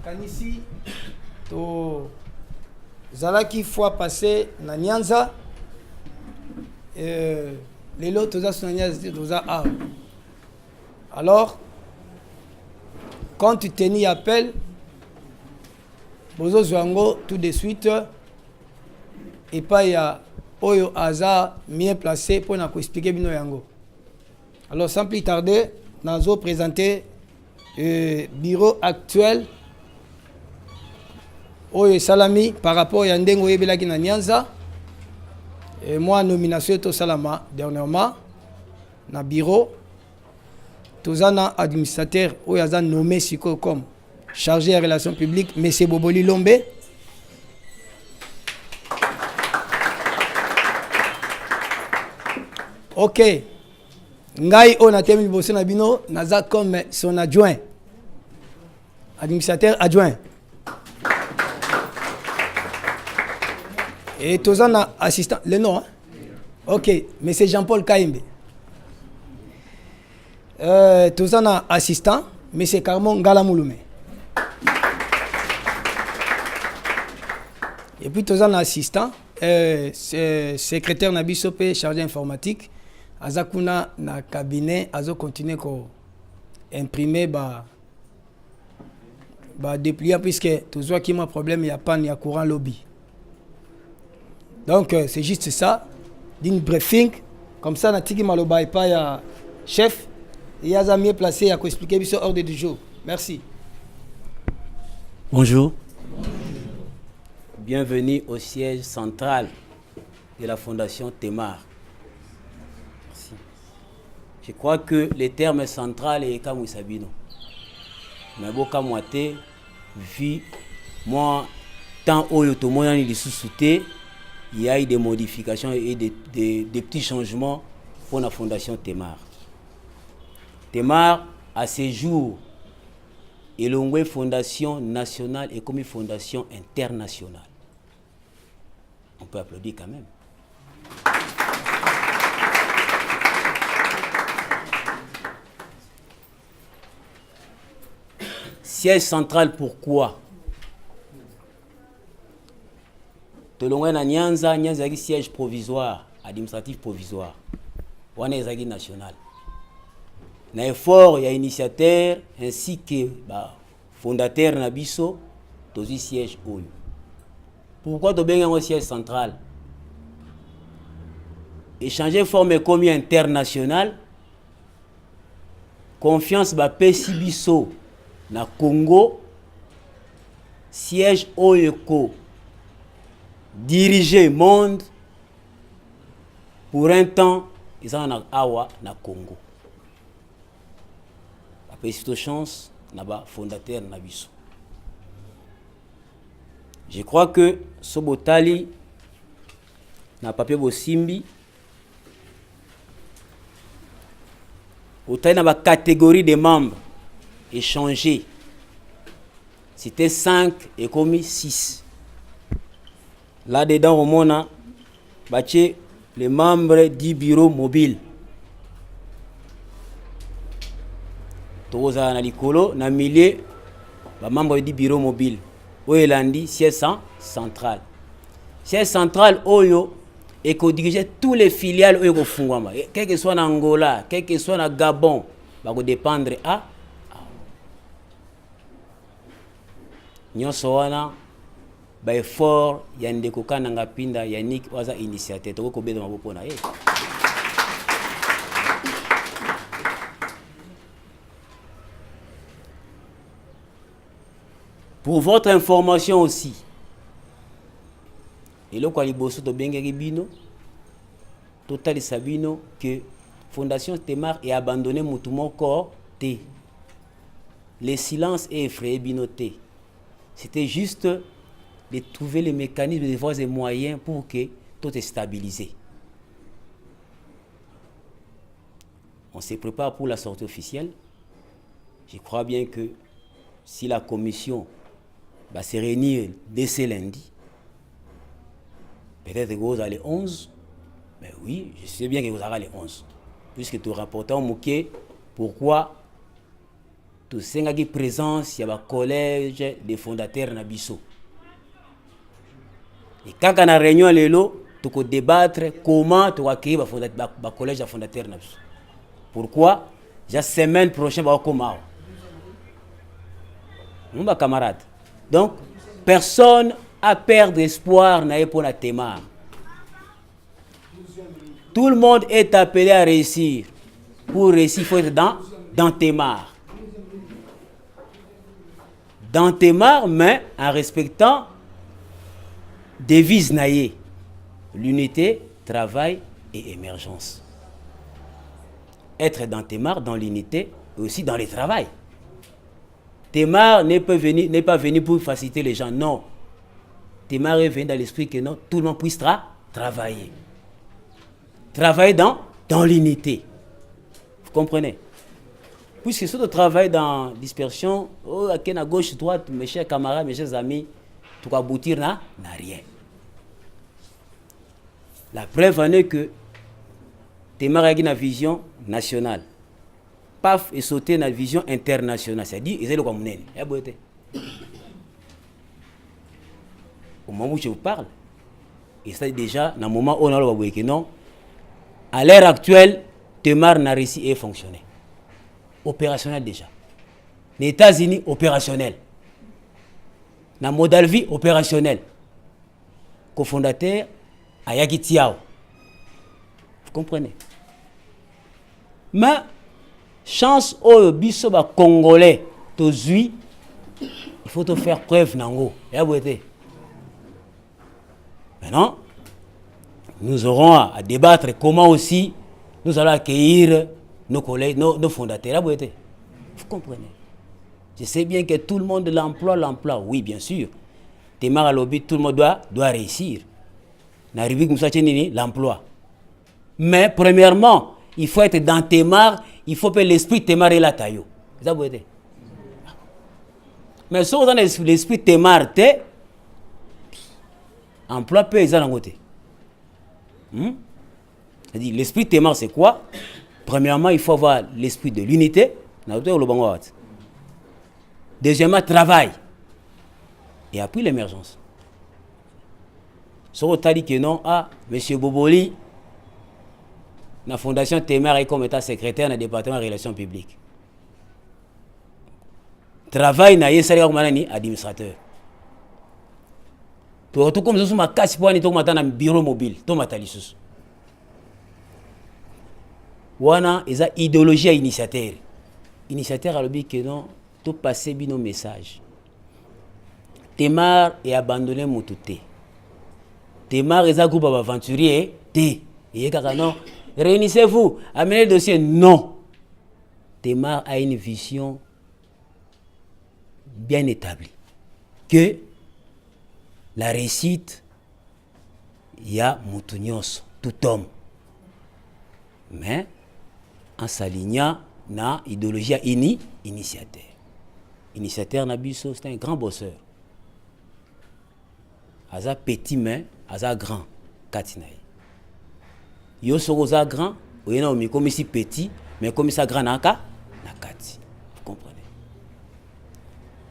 Kanisi to zalaki fois passé na Nyanza les lots toza sur Nyanza toza a. Alors quand tu t'es appel bozo zwango tout de suite et pas ya oyo aza mieux placé pour na expliquer bino yango. Alors sans plus tarder nazo présenter bureau actuel oyo salami par rapport à ndengo yebelaki na Nyanza et moi nomination to salama dernièrement na bureau tozana administrateur oyo aza nommé siko comme chargé des relations publiques monsieur Boboli Lombe. OK. Ngai on a terminé bossé na bino naza comme son adjoint. Administrateur adjoint. Et tozana assistant le nom hein? OK, mais c'est Jean-Paul Kaimbe. Tozana assistant mais c'est Carmon Galamouloumé. Et puis tozana assistant secrétaire Nabisope chargé informatique azakuna na cabinet azo continuer ko imprimer ba dépliant puisque toujours qui m'a problème il y a pas ni courant lobby. Donc c'est juste ça d'une briefing comme ça natiki maloba et pas ya chef et a mieux placé à expliquer biso ordre du jour. Merci. Bonjour. Bienvenue au siège central de la Fondation Temar. Merci. Je crois que le terme central est comme Sabino. Mais bon, comme moi, vu moi, tant au yotomoyan il sous-souté, il y a eu des modifications et des petits changements pour la Fondation Temar. Temar, à ce jour, est une fondation nationale et comme une fondation internationale. On peut applaudir quand même. Siège central, pourquoi? Tolongwe Nyanza, Nyanza est siège provisoire, administratif provisoire. On est national. Il y a effort, il y a initiateur ainsi que fondateur Nabiso, tous les sièges haut. Pourquoi tu as un siège central? Échanger forme comme international, confiance ba Pesibiso na Congo, siège Oyeko, diriger monde pour un temps, ils ont awa na Congo. Après cette chance, naba fondateur Nabiso. Je crois que Sobotali n'a pas pu Simbi. Otali n'a pas catégorie de membres échangés. C'était 5 et commis 6. Là-dedans, au monde, les membres du bureau mobile. Toza na likolo na millier ba membres du bureau mobile. Oelandi siège central. Siège central oyo et ko diriger tous les filiales oyo ko fungwama. Quel que soit en Angola, quel que soit en Gabon, ba ko dépendre à nyonso wana ba effort ya ndeko kana ngapinda Yannick waza initiateur to ko beda mabopo na ye. Pour votre information aussi, et le Kwaliboso de Bengeribino, Total Sabino, que Fondation Temar est abandonnée Moutoumon corps T. Le silence est effrayé binoté. C'était juste de trouver les mécanismes, les voies et moyens pour que tout est stabilisé. On se prépare pour la sortie officielle. Je crois bien que si la commission va se réunir dès ce lundi, peut-être que vous allez 11, mais oui, je sais bien que vous allez les 11. Puisque tu rapportes au Mouké, pourquoi tosengaki présence ya collège des fondateurs na biso. Et quand on a réunion lelo, tu peux débattre comment tu vas créer le collège des fondateurs na biso. Pourquoi? La semaine prochaine va comment? Mon camarade. Donc personne a perdre espoir na pour la Temar. Tout le monde est appelé à réussir. Pour réussir, il faut être dans Temar. Dans Temar, mais en respectant devise naïe. L'unité, travail et émergence. Être dans Temar, dans l'unité, et aussi dans le travail. Temar n'est pas venu pour faciliter les gens, non. Temar est venu dans l'esprit que non, tout le monde puisse travailler. Travailler dans l'unité. Vous comprenez? Puisque ce travail dans dispersion, à gauche, droite, mes chers camarades, mes chers amis, tout aboutir n'a rien. La preuve en est que Temar a une vision nationale. Paf et sauter dans la vision internationale. C'est-à-dire, ils sont comme nous. Au moment où je vous parle, et c'est déjà dans le moment où on a le non, à l'heure actuelle, Temar n'a réussi à fonctionner. Opérationnel déjà. Les États-Unis, opérationnel. La Moldavie, opérationnel. Cofondateur, Ayaki Tiao. Vous comprenez? Mais, chance au biso ba Congolais, il faut te faire preuve nango. Maintenant, nous aurons à débattre comment aussi nous allons accueillir nos collègues, nos fondateurs. Vous comprenez? Je sais bien que tout le monde l'emploi, oui, bien sûr. Temar à lobby, tout le monde doit réussir. L'emploi. Mais premièrement, il faut être dans Temar, il faut que l'esprit Temar est là. Mais si vous avez l'esprit Temar, emploi peut être dans côté. C'est-à-dire, l'esprit Temar, c'est quoi? Premièrement, il faut avoir l'esprit de l'unité. Deuxièmement, travail. Et après, l'émergence. Si on t'a dit que non, M. Boboli, la Fondation Temar est comme état secrétaire dans le département des relations publiques. Travail, n'a pas administrateur. Tout comme ça, ma casse pour un bureau mobile. Tout ma talissus. Wana eza idéologie à initiateur. Initiateur a le but que non, tout passer bien nos messages. Temar est abandonné Moutouté. Temar est un groupe d'aventuriers. Et non, réunissez-vous, amenez le dossier. Non. Temar a une vision bien établie. Que la réussite, il y a Moutounyos, tout homme. Mais en s'alignant na idéologie initiateur. Initiateur Nabiso, c'est un grand bosseur. Aza petit mais aza grand katinaï. Yo soroza grand, oyena omi comme ici petit mais comme ça grand naka na kati. Vous comprenez?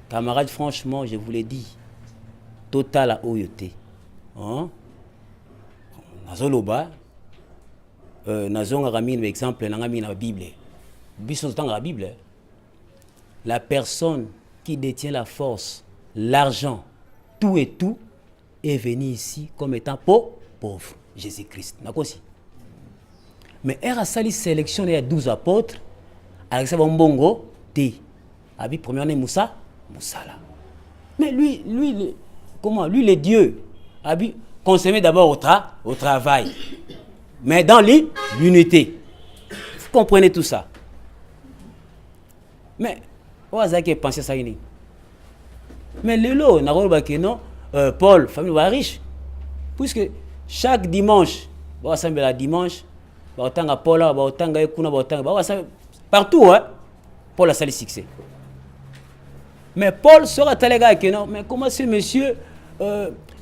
Camarades, franchement, je vous l'ai dit. Total à oyoté. Hein? Nazoloba nazonga mine exemple na ngamina la Bible. Biso dans la Bible. La personne qui détient la force, l'argent, tout et tout est venu ici comme étant pauvre. Jésus-Christ. Nakosi. Mais elle a sali sélection il y a 12 apôtres. Avec ça bongo T. Abi premier année Moussa là. Mais lui comment lui les dieux Abi consommé d'abord au travail. Mais dans l'unité. Vous comprenez tout ça. Mais, où est-ce pensé ça? Mais le lot, non, Paul, famille riche. Puisque chaque dimanche, la dimanche, Paul, partout, hein, Paul a sali succès. Mais Paul sera tel gars que non, mais comment ce monsieur,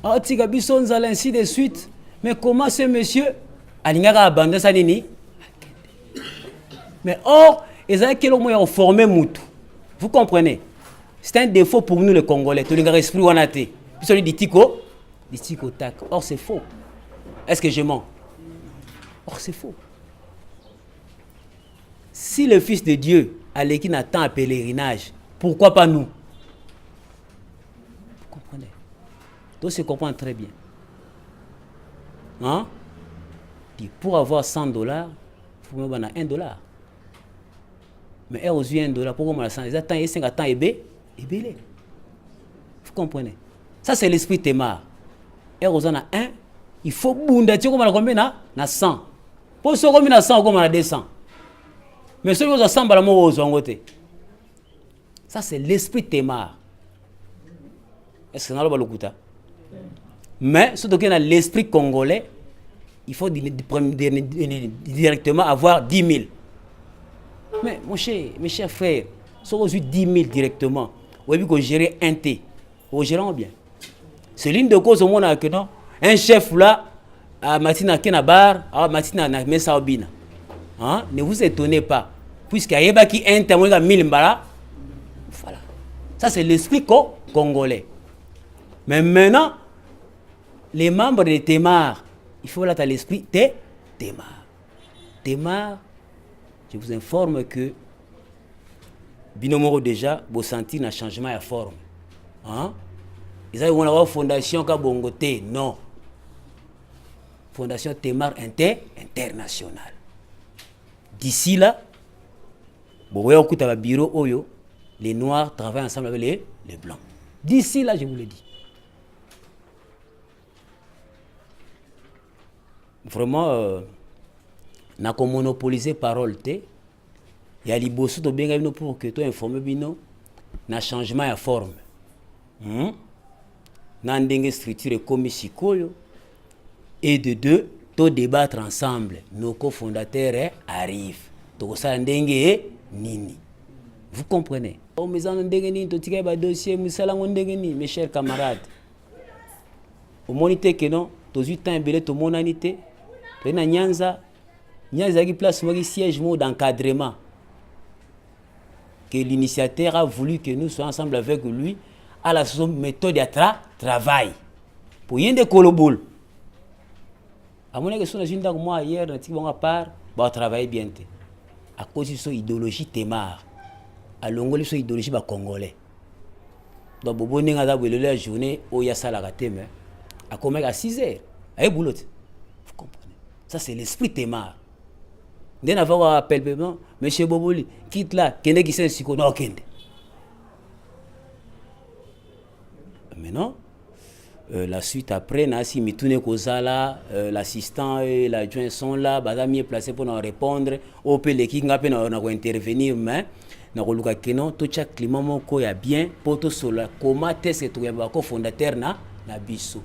ainsi de suite, mais comment ce monsieur, Alingara abandonné ça nini? Mais or, ils ont quel moyen formé Moutou. Vous comprenez? C'est un défaut pour nous les Congolais. Tout le gars esprit wanate. Puis celui dit tico tac. Or c'est faux. Est-ce que je mens? Or c'est faux. Si le Fils de Dieu allait qui n'a tant à pèlerinage, pourquoi pas nous? Vous comprenez? Donc se comprend très bien. Hein? Puis pour avoir $100, il faut même avoir $1. Mais aux yeux $1, pourquoi on a 100? Les attends et 5 attends et belé. Vous comprenez? Ça c'est l'esprit témar. Et aux en a 1, il faut bunda tu comme on a combien na 100. Pour ce comme on a 100 comme on a 200. Mais celui qui a 100 balamo aux côté. Ça c'est l'esprit témar. Est-ce que nous avons le coup? Mais surtout qu'il y a l'esprit congolais, il faut directement avoir 10 000. Mais mes chers frères, si on a 10 000 directement, vous avez vu qu'on gérer un T, vous gérez bien. C'est l'une de causes au monde que non. Un chef là, à Matina Kenabar, à Matina Mesa Obina. Ne vous étonnez pas, puisqu'il y a qui un témoin de 1000 mbala. Voilà. Ça c'est l'esprit congolais. Mais maintenant, les membres de Témar, il faut là l'esprit Témar. Témar, je vous informe que Binomoro déjà, vous sentez un changement de forme. Ils ont une fondation Kabongote, non. Fondation Témar internationale. D'ici là, vous voyez au bureau Oyo, les Noirs travaillent ensemble avec les Blancs. D'ici là, je vous le dis. Vraiment, n'a qu'on monopolisé parole té. Il y a liboso to bien pour que tu informes bino na changement de forme. Na ndenge structure comme sikoyo et de deux to débattre ensemble. Nos cofondateurs arrivent. To ça ndenge nini. Vous comprenez? O mezano ndenge nini to tika ba dossier musala ndenge nini mes chers camarades. Au monité que non, to 8 ans belé to monanité. Pena Nyanza qui place moi siège mot d'encadrement. Que l'initiateur a voulu que nous soyons ensemble avec lui à la méthode de travail. Pour y de colobol. À mon avis, si on a moi hier, on a part, on va travailler bien. À cause de son idéologie témar. À l'ongole son idéologie congolais. Donc, si on a la journée où il y a ça la raté, à combien à 6 heures. À boulot. Vous comprenez? Ça, c'est l'esprit témar. Dès d'avoir un appel, monsieur Boboli, quitte là, kende qui s'est siko, non, kende. Maintenant, la suite après, Nasi Mitune Kozala, l'assistant et l'adjoint sont là, bada mieux placé pour nous répondre. Au pele qui n'a pas intervenir, mais na koluka keno to chaque climat moko ya bien pour to sola comment est-ce que tu es fondateur na biso.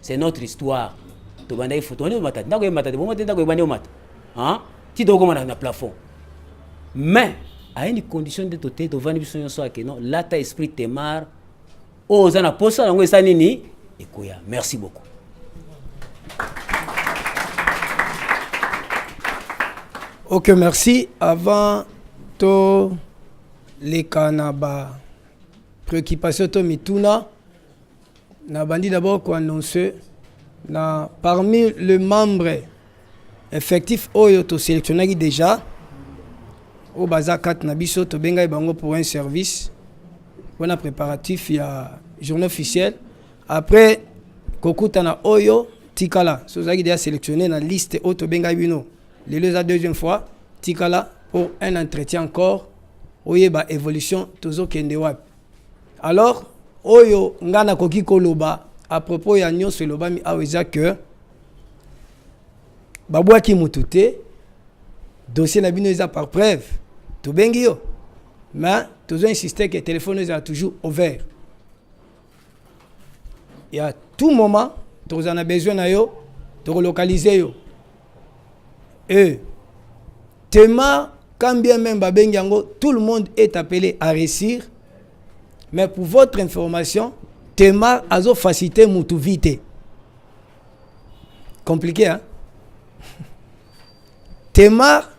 C'est notre histoire. To banda photo ni mata, ndako mata, bon mata ndako banda mata. Ti dogo na plafond. Mais à une condition de toté to vandi biso nyonso akeno, là ta esprit témar. Oh zana posa ngo esa nini? Ekoya. Merci beaucoup. Ok, merci. Avant to les kanaba préoccupation to mituna na bandi d'abord ko annoncer na parmi les membres effectifs oyo to sélectionné déjà au baza 4 na biso to benga bango pour un service on a préparatif il y a journée officielle après kokuta na oyo tikala so zaki déjà sélectionné na liste auto benga bino les la deuxième fois tikala pour un entretien encore oye ba évolution tozo kende wap alors oyo ngana koki koloba à propos ya nyonso loba mi aweza que babwaki mutute dossier na bino eza par preuve to bengi yo mais tozo insister que téléphone est toujours ouvert et à tout moment tozo na besoin na yo to localiser yo et Témar quand bien même babengiango tout le monde est appelé à réussir mais pour votre information Témar azo facilité mutu vite compliqué hein Témar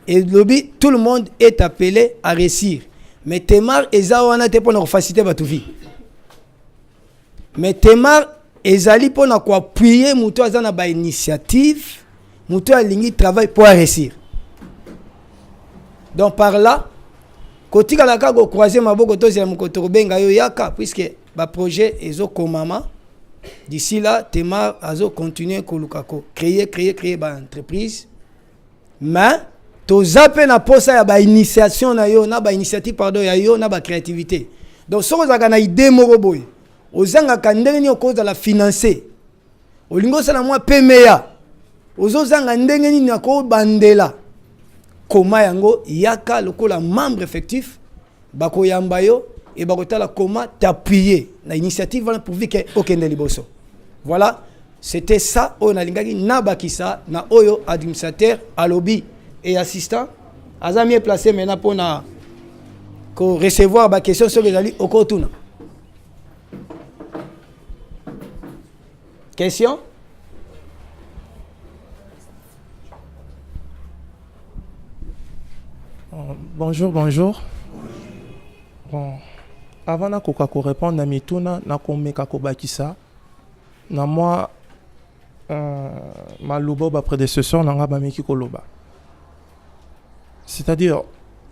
et lobby tout le monde est appelé à réussir mais Temar eza wana te pona faciliter batu vie. Mais Temar ezali pona ko appuyer muto azana ba initiative, muto alingi travail pour réussir. Donc par là, kotika la ka go croiser maboko to zela mukoto benga yo yaka puisque ba projet ezo komama. D'ici là, Temar azo continuer kolukako créer ba entreprise. Mais tozape na posa ya ba initiation na yo na ba initiative pardon ya yo na ba créativité. Donc soko zaka na idée moko boy. Ozanga kandenge ni okoza la financer. Olingo sala mwa PMA. Ozozanga ndenge ni nako bandela. Koma yango yaka lokola membre effectif bako yamba yo et bakotala comment t'appuyer na initiative pour que okende liboso. Voilà, c'était ça on a lingaki na bakisa na oyo administrateur alobi et assistant azami placé maintenant pour na ko recevoir ba question sur les ali okotuna. Question? Bonjour. Bon, avant na koka ko répondre na mituna na ko meka ko bakisa na moi malubo ba prédécesseur na nga ba meki ko loba. C'est-à-dire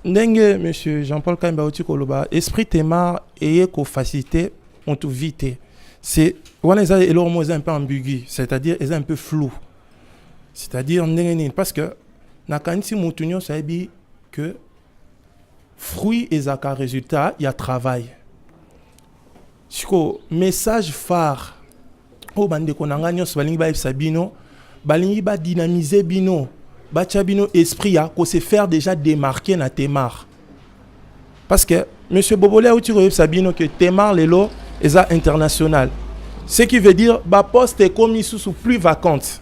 ndenge monsieur Jean-Paul Kaimba oti ko loba esprit Temar eye ko faciliter on tout vite. C'est wana eza eloro mo eza un peu ambigu, c'est-à-dire eza un peu flou. C'est-à-dire ndenge ni parce que na kanisi mutunyo sabi que fruit et zaka résultat, il y a travail. Siko message phare au bande konanga nyos balingi ba sabino, balingi ba dynamiser bino, ba bino esprit ya ko se faire déjà démarquer na Temar. Parce que monsieur Bobolé a outi ko sabino que Temar lelo eza international. Ce qui veut dire ba poste est commis sous plus vacante.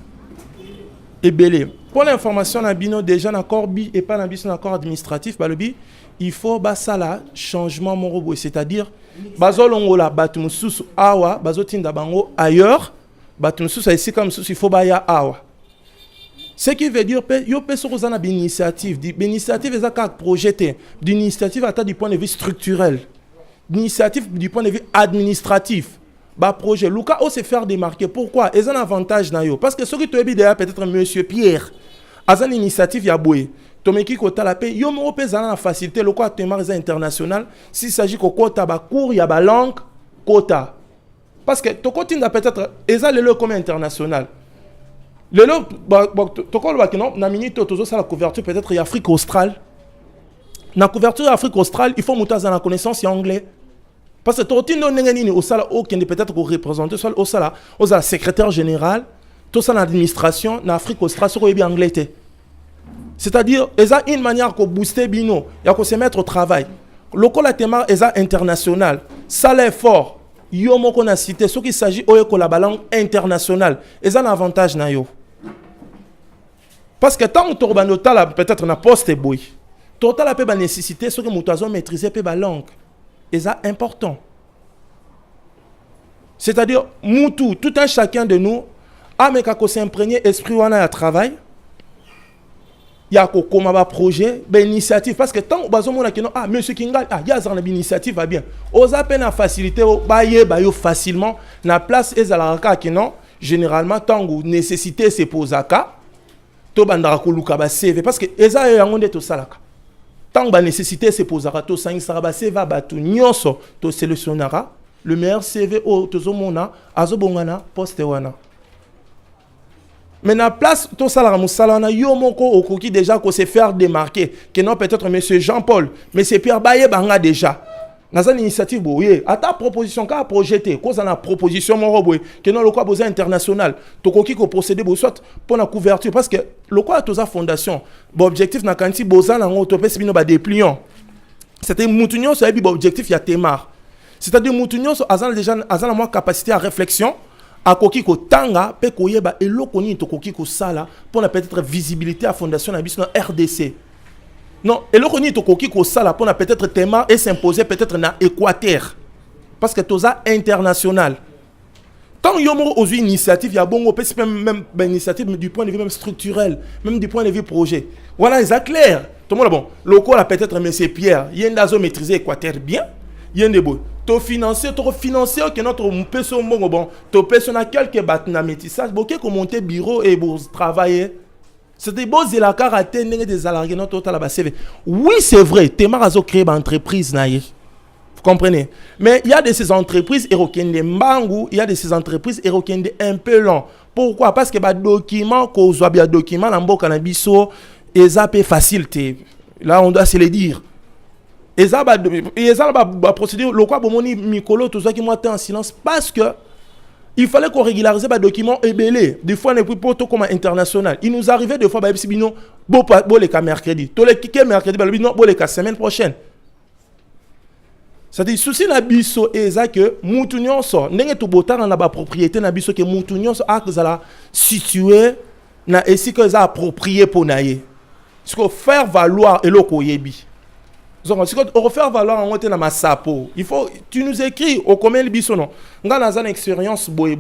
Et belé. Pour l'information na bino déjà na corbi et pas na biso na corps administratif balobi il faut basala changement morobo, c'est-à-dire bazolongola batumususu awa bazotinda bango ailleurs batumususu ici comme susu il faut baya awa. Ce qui veut dire yo peso kozana d'initiative est un projet d'initiative à du point de vue structurel, d'initiative du point de vue administratif. Ba projet Luka o se faire démarquer. Pourquoi? Ils ont un avantage na yo parce que ce qui te dit peut-être monsieur Pierre azan initiative ya boye tomeki ko tala pe yo mo pe zana na facilité le quoi Temar international s'il s'agit ko kota ba cours ya ba langue kota parce que to kotinda peut-être eza le comme international le to ko ba kino na minute tozo ça la couverture peut-être ya Afrique australe na couverture Afrique australe il faut muta zana connaissance ya anglais. Parce que Tortino Nenganini au sala aucun peut-être qu'on représente soit au sala aux secrétaire général tout ça l'administration en Afrique australe sur bien anglais. C'est-à-dire ils ont une manière qu'on booster bino et qu'on se mettre au travail. Local Temar est international. Salaire fort. Yo mo qu'on a cité ce qui s'agit au la langue internationale. Ils ont un avantage na yo. Parce que tant que tu peut-être na poste boy. Total a peu ba nécessité ce que moutazon maîtriser peu ba langue. C'est important. C'est-à-dire, tout un chacun de nous, a s'imprégner esprit wana ya travail, il y a un projet, une initiative. Parce que tant que monsieur Kingal, il y a une initiative, va bien. Aux appels à faciliter, facilement, la place est à la généralement, tant que nécessité c'est pour Zaka, to bandara koluka ba CV. Parce que eza yangonde to salaka. Tant que nécessité c'est pour Zarato, ça va seva batu nyonso to sélectionnera le meilleur CV au tozomona azobongana poste wana. Mais na place to salara musalana yo moko okoki déjà ko se faire démarquer que non peut-être monsieur Jean-Paul mais c'est Pierre Baye banga déjà. Dans une initiative boye à ta proposition ka projeter cause na proposition mo boye que non le quoi besoin international to koki ko procéder bo soit pour la couverture parce que le quoi toza fondation bon objectif na kanti boza na ngo to pesi bino ba dépliant c'était moutunyo so bi objectif ya Temar c'est-à-dire moutunyo so azan déjà azan moi capacité à réflexion à koki ko tanga pe koyeba eloko ni to koki ko sala pour la peut-être visibilité à fondation na biso na RDC. Non, et le roni to koki ko sala pour na peut-être Temar et s'imposer peut-être na Équateur parce que toza international. Tant yomo aux initiatives il y a bon même initiative du point de vue même structurel, même du point de vue projet. Voilà, c'est clair. Tout le monde bon. Local a peut-être M. Pierre. Il y a une maîtriser maîtrisé Équateur bien. Il y a un débat. Tu finances que notre personne bon. Tu personne a quelques bâtiments métissage. Beaucoup qui monter bureau et pour travailler. C'était beau de la karaté des alariés notre total à CV. Oui, c'est vrai. Témar a créé une entreprise naïe. Vous comprenez? Mais il y a de ces entreprises européennes mbangou, il y a de ces entreprises européennes un peu long. Pourquoi? Parce que les documents, quand on a des documents, et ça peut faciliter. Là, on doit se le dire. Et ça, la procédure, le quoi, bon, Mikolo, tout ça qui m'a en silence, parce que il fallait qu'on régularise les documents ébélés. Des fois, on n'est plus pas comme international. Il nous arrivait des fois, si bino, bon les cas mercredi. Tous les qui mercredi, bon les cas semaine prochaine. C'est-à-dire, souci na biso et ça que moutounion so, n'engé tout botar dans la propriété na biso que moutounion so a que ça la situé na ici que ça approprié pour naïe. Ce qu'on faire valoir et loko yebi. Donc, si on faire valoir en monter dans ma sapo, il faut, tu nous écris au combien le biso non. Nga dans une expérience boy.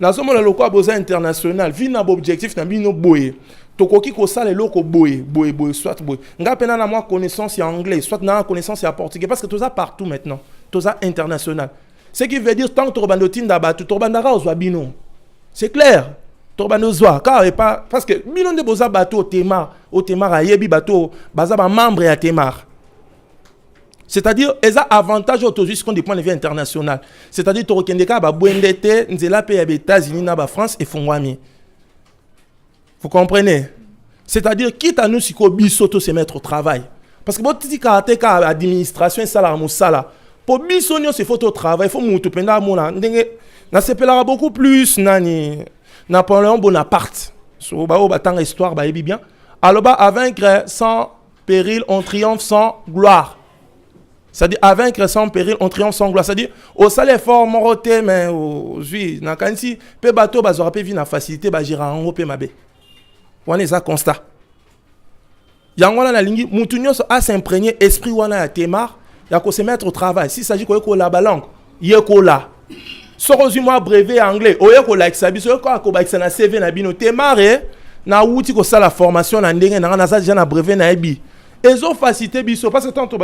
Dans ce moment le loko a besoin international, vin na objectif na bino boy. Tokoki ko sale loko boy, soit boy. Nga pena na moi connaissance en anglais, soit na connaissance en portugais parce que tout ça partout maintenant, tout ça international. Ce qui veut dire tant que torbando tinda ba tout torbandara ozwa bino. C'est clair. Torbando zwa car et pas parce que bino de boza bateau au Témar ayebi bateau baza ba membre ya Témar. C'est-à-dire, ils ont avantage aujourd'hui sur du point de vue international. C'est-à-dire, tu as un bouendete, nzela pe les États-Unis, na France et Fongwami. Vous comprenez? C'est-à-dire, quitte à nous si ko biso to se mettre au travail. Parce que si tu as une administration, ça pour biso nous se faut au travail, il faut moutou penda mona. Na sepela beaucoup plus nani Napoléon Bonaparte. So ba o batang histoire ba ebi bien. Alors ba à vaincre sans péril, on triomphe sans gloire. C'est-à-dire, à vaincre sans péril, on triomphe sans gloire. C'est-à-dire, au salaire fort, moroté, mais au juif, dans le si, peu bateau, bazora pe vina facilité, bazira en haut, pe mabe. On est ça constat. Yangwana la lingi, moutounyo a s'imprégner, esprit wana ya Témar, ya ko se mettre au travail. S'il s'agit ko la balangue, yeko la. Sorozimo brevet anglais, oyeko la exabiso, oyeko ko ba exana CV na bino Témar, na outi ko ça la formation, na ndenge, na sa déjà na brevet na ebi. Ils ont facilité biso parce que tant que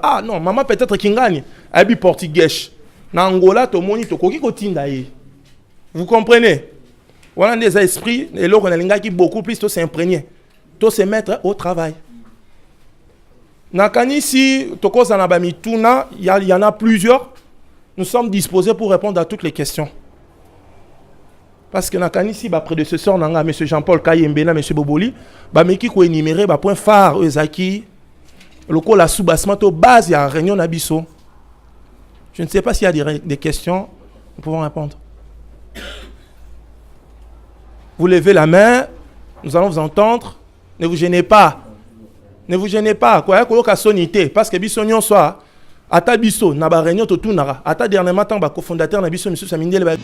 ah non maman peut-être kingani abi portugais na Angola to moni to koki ko tinda ye. Vous comprenez? Voilà des esprits et là on a linga qui beaucoup plus to s'imprégner to se mettre au travail. Na kanisi to ko za na ba mituna il y en a plusieurs. Nous sommes disposés pour répondre à toutes les questions. Parce que dans ici, bah prédécesseur nanga M. Jean-Paul Kayembena, M. Boboli, bah mais qui ko énumérer bah point phare ezaki le la soubassement au base il y a réunion nabiso. Je ne sais pas s'il y a des questions, nous pouvons répondre. Vous levez la main, nous allons vous entendre. Ne vous gênez pas. Ne vous gênez pas. Quoi que sonité parce que bisonnion soit ata biso na ba réunion to tunara ata dernièrement tant ba cofondateur na biso M. Samindele ba.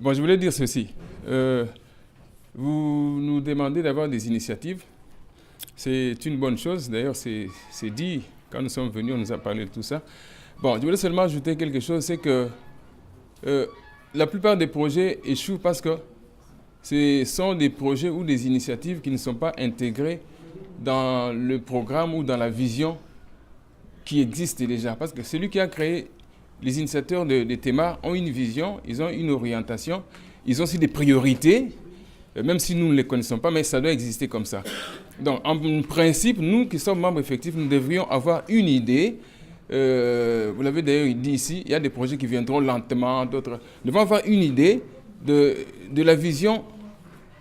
Bon, je voulais dire ceci. Vous nous demandez d'avoir des initiatives. C'est une bonne chose. D'ailleurs, c'est dit, quand nous sommes venus, on nous a parlé de tout ça. Bon, je voulais seulement ajouter quelque chose, c'est que la plupart des projets échouent parce que ce sont des projets ou des initiatives qui ne sont pas intégrées dans le programme ou dans la vision qui existe déjà. Parce que celui qui a créé les initiateurs de Témar ont une vision, ils ont une orientation, ils ont aussi des priorités, même si nous ne les connaissons pas, mais ça doit exister comme ça. Donc, en principe, nous qui sommes membres effectifs, nous devrions avoir une idée. Vous l'avez d'ailleurs dit ici, il y a des projets qui viendront lentement, d'autres. Nous devons avoir une idée de la vision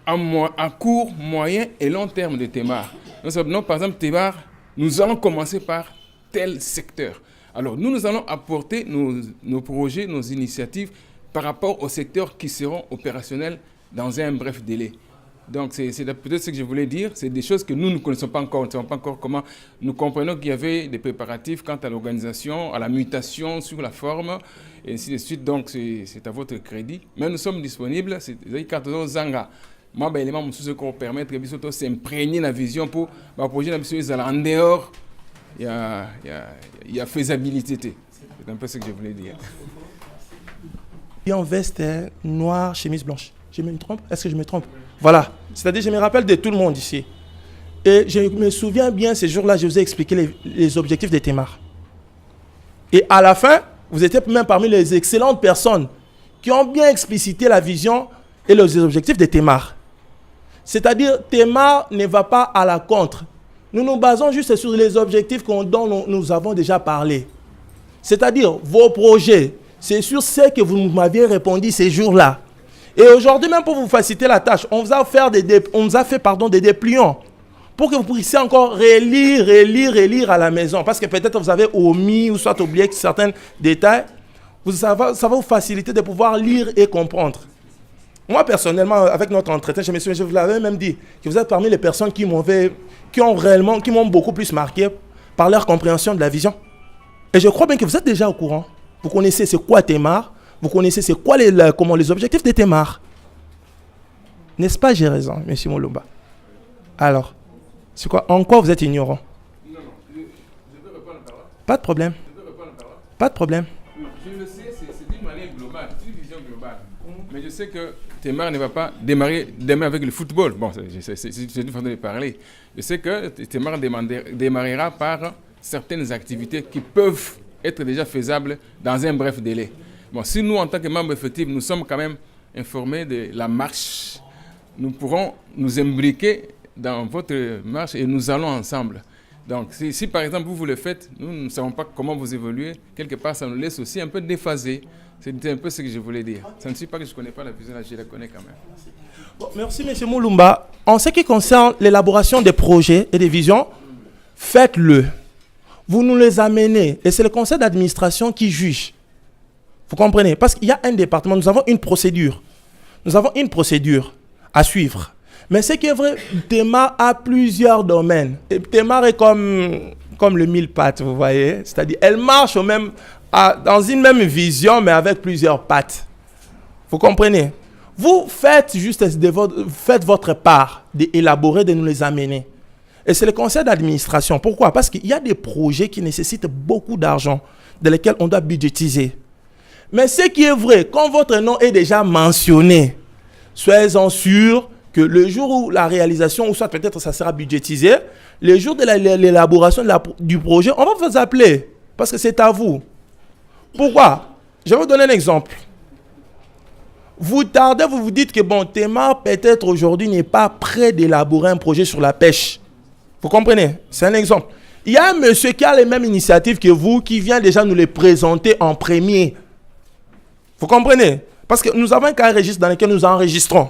à court, moyen et long terme de Témar. Donc, par exemple, Témar, nous allons commencer par tel secteur. Alors, nous allons apporter nos projets, nos initiatives par rapport aux secteurs qui seront opérationnels dans un bref délai. Donc, c'est peut-être ce que je voulais dire. C'est des choses que nous ne connaissons pas encore. Nous ne savons pas encore comment. Nous comprenons qu'il y avait des préparatifs quant à l'organisation, à la mutation sur la forme, et ainsi de suite. Donc, c'est à votre crédit. Mais nous sommes disponibles. C'est Zanga. Moi, les membres qui nous permettent de s'imprégner de la vision pour le projet en dehors. Il y a faisabilité. C'est un peu ce que je voulais dire. Et en veste noire, chemise blanche. Je me trompe? Est-ce que je me trompe? Voilà. C'est-à-dire, je me rappelle de tout le monde ici. Et je me souviens bien, ces jours-là, je vous ai expliqué les objectifs des Témar. Et à la fin, vous étiez même parmi les excellentes personnes qui ont bien explicité la vision et les objectifs des Témar. C'est-à-dire, Témar ne va pas à la contre. Nous nous basons juste sur les objectifs dont nous avons déjà parlé. C'est-à-dire, vos projets, c'est sur ce que vous m'aviez répondu ces jours-là. Et aujourd'hui, même pour vous faciliter la tâche, on vous a fait des dépliants pour que vous puissiez encore relire à la maison. Parce que peut-être vous avez omis ou soit oublié certains détails. Ça va vous faciliter de pouvoir lire et comprendre. Moi, personnellement, avec notre entretien, je vous l'avais même dit, que vous êtes parmi les personnes qui m'ont beaucoup plus marqué par leur compréhension de la vision. Et je crois bien que vous êtes déjà au courant. Vous connaissez c'est quoi Témar, vous connaissez c'est quoi les objectifs de Témar. N'est-ce pas, j'ai raison, M. Moulumba? Alors, c'est quoi? En quoi vous êtes ignorant? Non, je peux répondre par là. Pas de problème. Pas de problème. Je le sais, c'est une manière globale, c'est une vision globale. Mais je sais que Témar ne va pas démarrer demain avec le football. Bon, c'est une façon de parler. Je sais que Témar démarrera par certaines activités qui peuvent être déjà faisables dans un bref délai. Bon, si nous, en tant que membres effectifs, nous sommes quand même informés de la marche, nous pourrons nous imbriquer dans votre marche et nous allons ensemble. Donc, si par exemple vous le faites, nous ne savons pas comment vous évoluez, quelque part ça nous laisse aussi un peu déphasés. C'était un peu ce que je voulais dire. Ça ne suffit pas que je ne connais pas la vision, là, je la connais quand même. Bon, merci M. Moulumba. En ce qui concerne l'élaboration des projets et des visions, faites-le. Vous nous les amenez et c'est le conseil d'administration qui juge. Vous comprenez? Parce qu'il y a un département, nous avons une procédure. Nous avons une procédure à suivre. Mais ce qui est vrai, Témar a plusieurs domaines. Et Témar est comme le mille pattes, vous voyez. C'est-à-dire, elle marche dans une même vision, mais avec plusieurs pattes. Vous comprenez? Vous faites juste faites votre part d'élaborer, de nous les amener. Et c'est le conseil d'administration. Pourquoi? Parce qu'il y a des projets qui nécessitent beaucoup d'argent, dans lesquels on doit budgétiser. Mais ce qui est vrai, quand votre nom est déjà mentionné, soyez-en sûrs que le jour où la réalisation, ou soit peut-être ça sera budgétisé, le jour de l'élaboration du projet, on va vous appeler. Parce que c'est à vous. Pourquoi? Je vais vous donner un exemple. Vous tardez, vous vous dites que bon, Témar peut-être aujourd'hui n'est pas prêt d'élaborer un projet sur la pêche. Vous comprenez? C'est un exemple. Il y a un monsieur qui a les mêmes initiatives que vous, qui vient déjà nous les présenter en premier. Vous comprenez? Parce que nous avons un carré registre dans lequel nous enregistrons.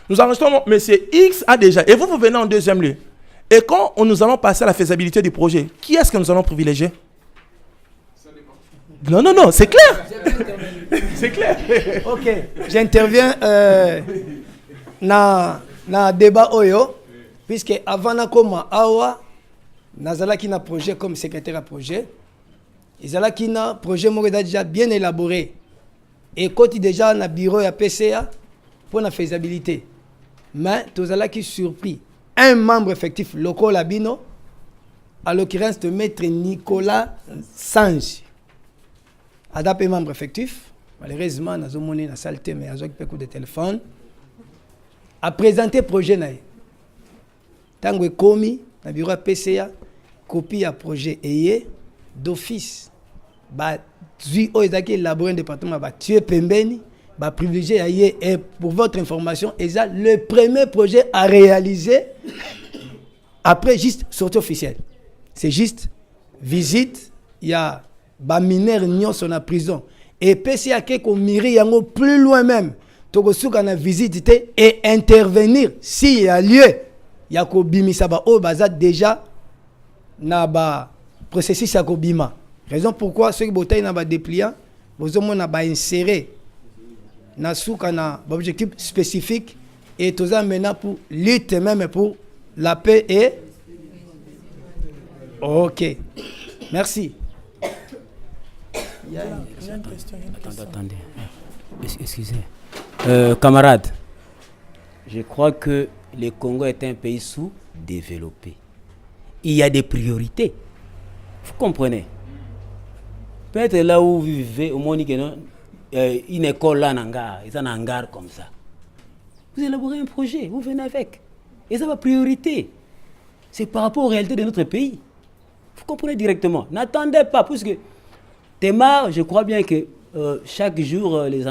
Nous enregistrons, mais c'est X a déjà. Et vous venez en deuxième lieu. Et quand nous allons passer à la faisabilité du projet, qui est-ce que nous allons privilégier? Ça dépend. Non, c'est clair. C'est clair. Ok, j'interviens dans le débat Oyo, puisque avant de commencer, nazalaki na projet comme secrétaire à projet. Izalaki na projet déjà bien élaboré. Et quand il déjà na bureau à PCA pour la faisabilité. Mais tozalaki surpris. Un membre effectif local Labino, à l'occurrence de maître Nicolas Sange. Adapé membre effectif. Malheureusement, nous avons na saleté, mais nous avons un coup de téléphone. A présenté le projet. Tango komi, na bureau à PCA, copie à projet ayé d'office. Bah, tu as élaboré un département, bah, tu es pembeni, bah, privilégié ayé. Et pour votre information, c'est le premier projet à réaliser après juste sortie officielle. C'est juste visite, il y a bah, mineur nion sur la prison. Et PCA qui est miri plus loin même. Togosuka na visite et intervenir s'il y a lieu. Il y a kobimisa ba o baza déjà na ba processus ya kobima. Raison pourquoi ceux qui botaille na ba dépliant, vous avez na ba insérer na souka na ba objectif spécifique et tous maintenant pour lutter même pour la paix et OK. Merci. Il y a une question. Attendez. Excusez. Camarades, je crois que le Congo est un pays sous-développé. Il y a des priorités. Vous comprenez? Peut-être là où vous vivez, au moins, une école là, en hangar, ils ont un hangar comme ça. Vous élaborez un projet, vous venez avec. Et ça va priorité. C'est par rapport aux réalités de notre pays. Vous comprenez directement. N'attendez pas, puisque Témar, je crois bien que chaque jour, les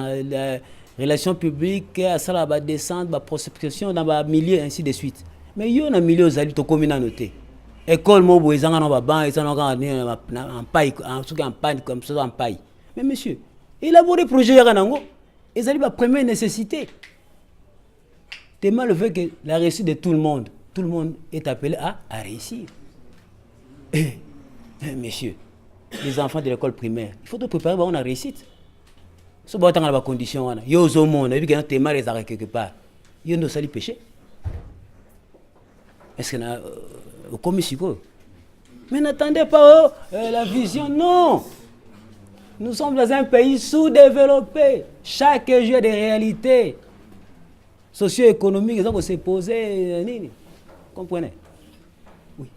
relations publiques, ça va descendre, la prospection dans le milieu, ainsi de suite. Mais il y a un milieu aux adultes communes à noter. École, moi, ils ont un banc, ils ont un paille, comme ça, en paille. Mais monsieur, élaborer des projets, ils ont la première nécessité. Témar le fait que la réussite de tout le monde est appelé à réussir. Messieurs, les enfants de l'école primaire, il faut te préparer pour la réussite. Si vous avez des conditions, il y a au monde, il y a des les arrêts quelque part. Il y a des péché. Est-ce que vous commis quoi? Mais n'attendez pas la vision, non. Nous sommes dans un pays sous-développé. Chaque jour des réalités socio-économiques, ils ont se poser. Comprenez? Oui.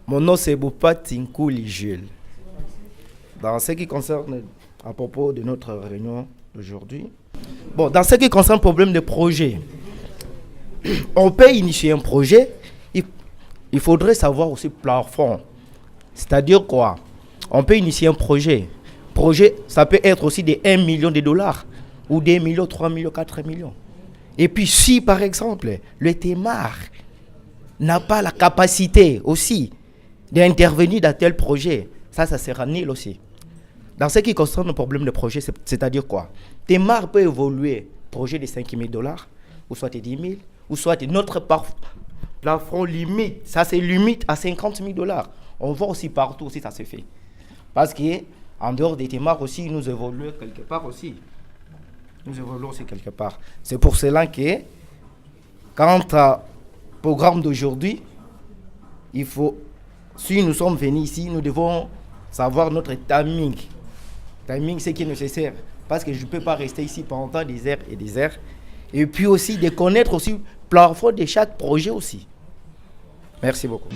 Mon nom c'est Boupa Tinkouli Jules. Dans ce qui concerne, à propos de notre réunion d'aujourd'hui, dans ce qui concerne le problème de projet, on peut initier un projet, il faudrait savoir aussi le plafond. C'est-à-dire quoi? On peut initier un projet. Projet, ça peut être aussi de 1 million de dollars, ou 2 millions, 3 millions, 4 millions. Et puis si par exemple, le Témar n'a pas la capacité aussi d'intervenir dans tel projet, ça sera nul aussi. Dans ce qui concerne le problème de projet, c'est-à-dire quoi? Témar peut évoluer, projet de 5 000 dollars, ou soit de 10 000, ou soit de notre plafond limite. Ça, c'est limite à 50 000 dollars. On voit aussi partout si ça se fait. Parce qu'en dehors des Témar aussi, nous évoluons quelque part aussi. Nous évoluons aussi quelque part. C'est pour cela que, quant au programme d'aujourd'hui, il faut, si nous sommes venus ici, nous devons savoir notre timing. Timing, c'est qui est nécessaire. Parce que je ne peux pas rester ici pendant des heures et des heures. Et puis aussi de connaître aussi le plafond de chaque projet aussi. Merci beaucoup.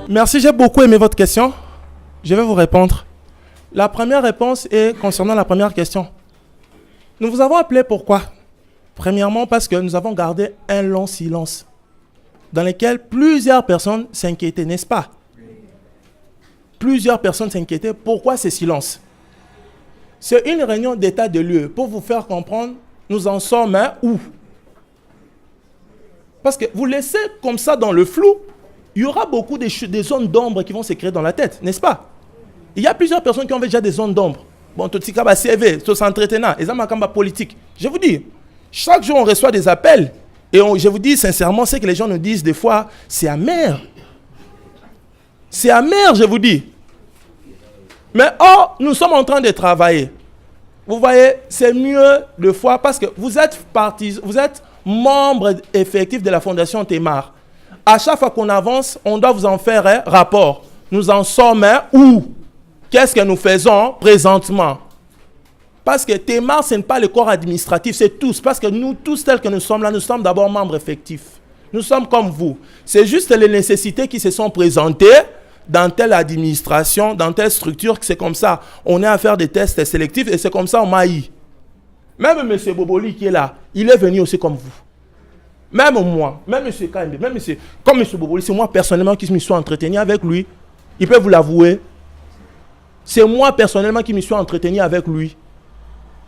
Merci, j'ai beaucoup aimé votre question. Je vais vous répondre. La première réponse est concernant la première question. Nous vous avons appelé pourquoi? Premièrement, parce que nous avons gardé un long silence dans lequel plusieurs personnes s'inquiétaient, n'est-ce pas? Plusieurs personnes s'inquiétaient. Pourquoi ce silence? C'est une réunion d'état de lieu pour vous faire comprendre nous en sommes où. Parce que vous laissez comme ça dans le flou, il y aura beaucoup de zones d'ombre qui vont se créer dans la tête, n'est-ce pas? Il y a plusieurs personnes qui ont déjà des zones d'ombre. Bon, tout ce qui est CV, tout s'entretenant, et ça m'a politique. Je vous dis, chaque jour on reçoit des appels, et je vous dis sincèrement, ce que les gens nous disent des fois, c'est amer. C'est amer, je vous dis. Mais nous sommes en train de travailler. Vous voyez, c'est mieux de fois parce que vous êtes membre effectif de la Fondation Témar. À chaque fois qu'on avance, on doit vous en faire un rapport. Nous en sommes où? Qu'est-ce que nous faisons présentement? Parce que Témar, ce n'est pas le corps administratif, c'est tous. Parce que nous, tous tels que nous sommes là, nous sommes d'abord membres effectifs. Nous sommes comme vous. C'est juste les nécessités qui se sont présentées dans telle administration, dans telle structure, que c'est comme ça. On est à faire des tests sélectifs et c'est comme ça on m'a eu. Même M. Boboli qui est là, il est venu aussi comme vous. Même moi, même M. Kande, comme M. Boboli, c'est moi personnellement qui me suis entretenu avec lui. Il peut vous l'avouer. C'est moi personnellement qui me suis entretenu avec lui.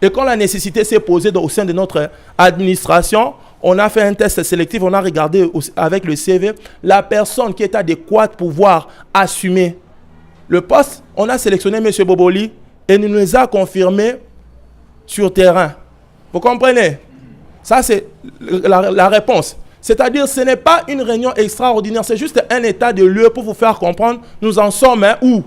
Et quand la nécessité s'est posée au sein de notre administration, on a fait un test sélectif, on a regardé avec le CV la personne qui est adéquate pour pouvoir assumer le poste. On a sélectionné M. Boboli et il nous a confirmé sur terrain. Vous comprenez? Ça, c'est la réponse. C'est-à-dire, ce n'est pas une réunion extraordinaire, c'est juste un état de lieu pour vous faire comprendre nous en sommes où.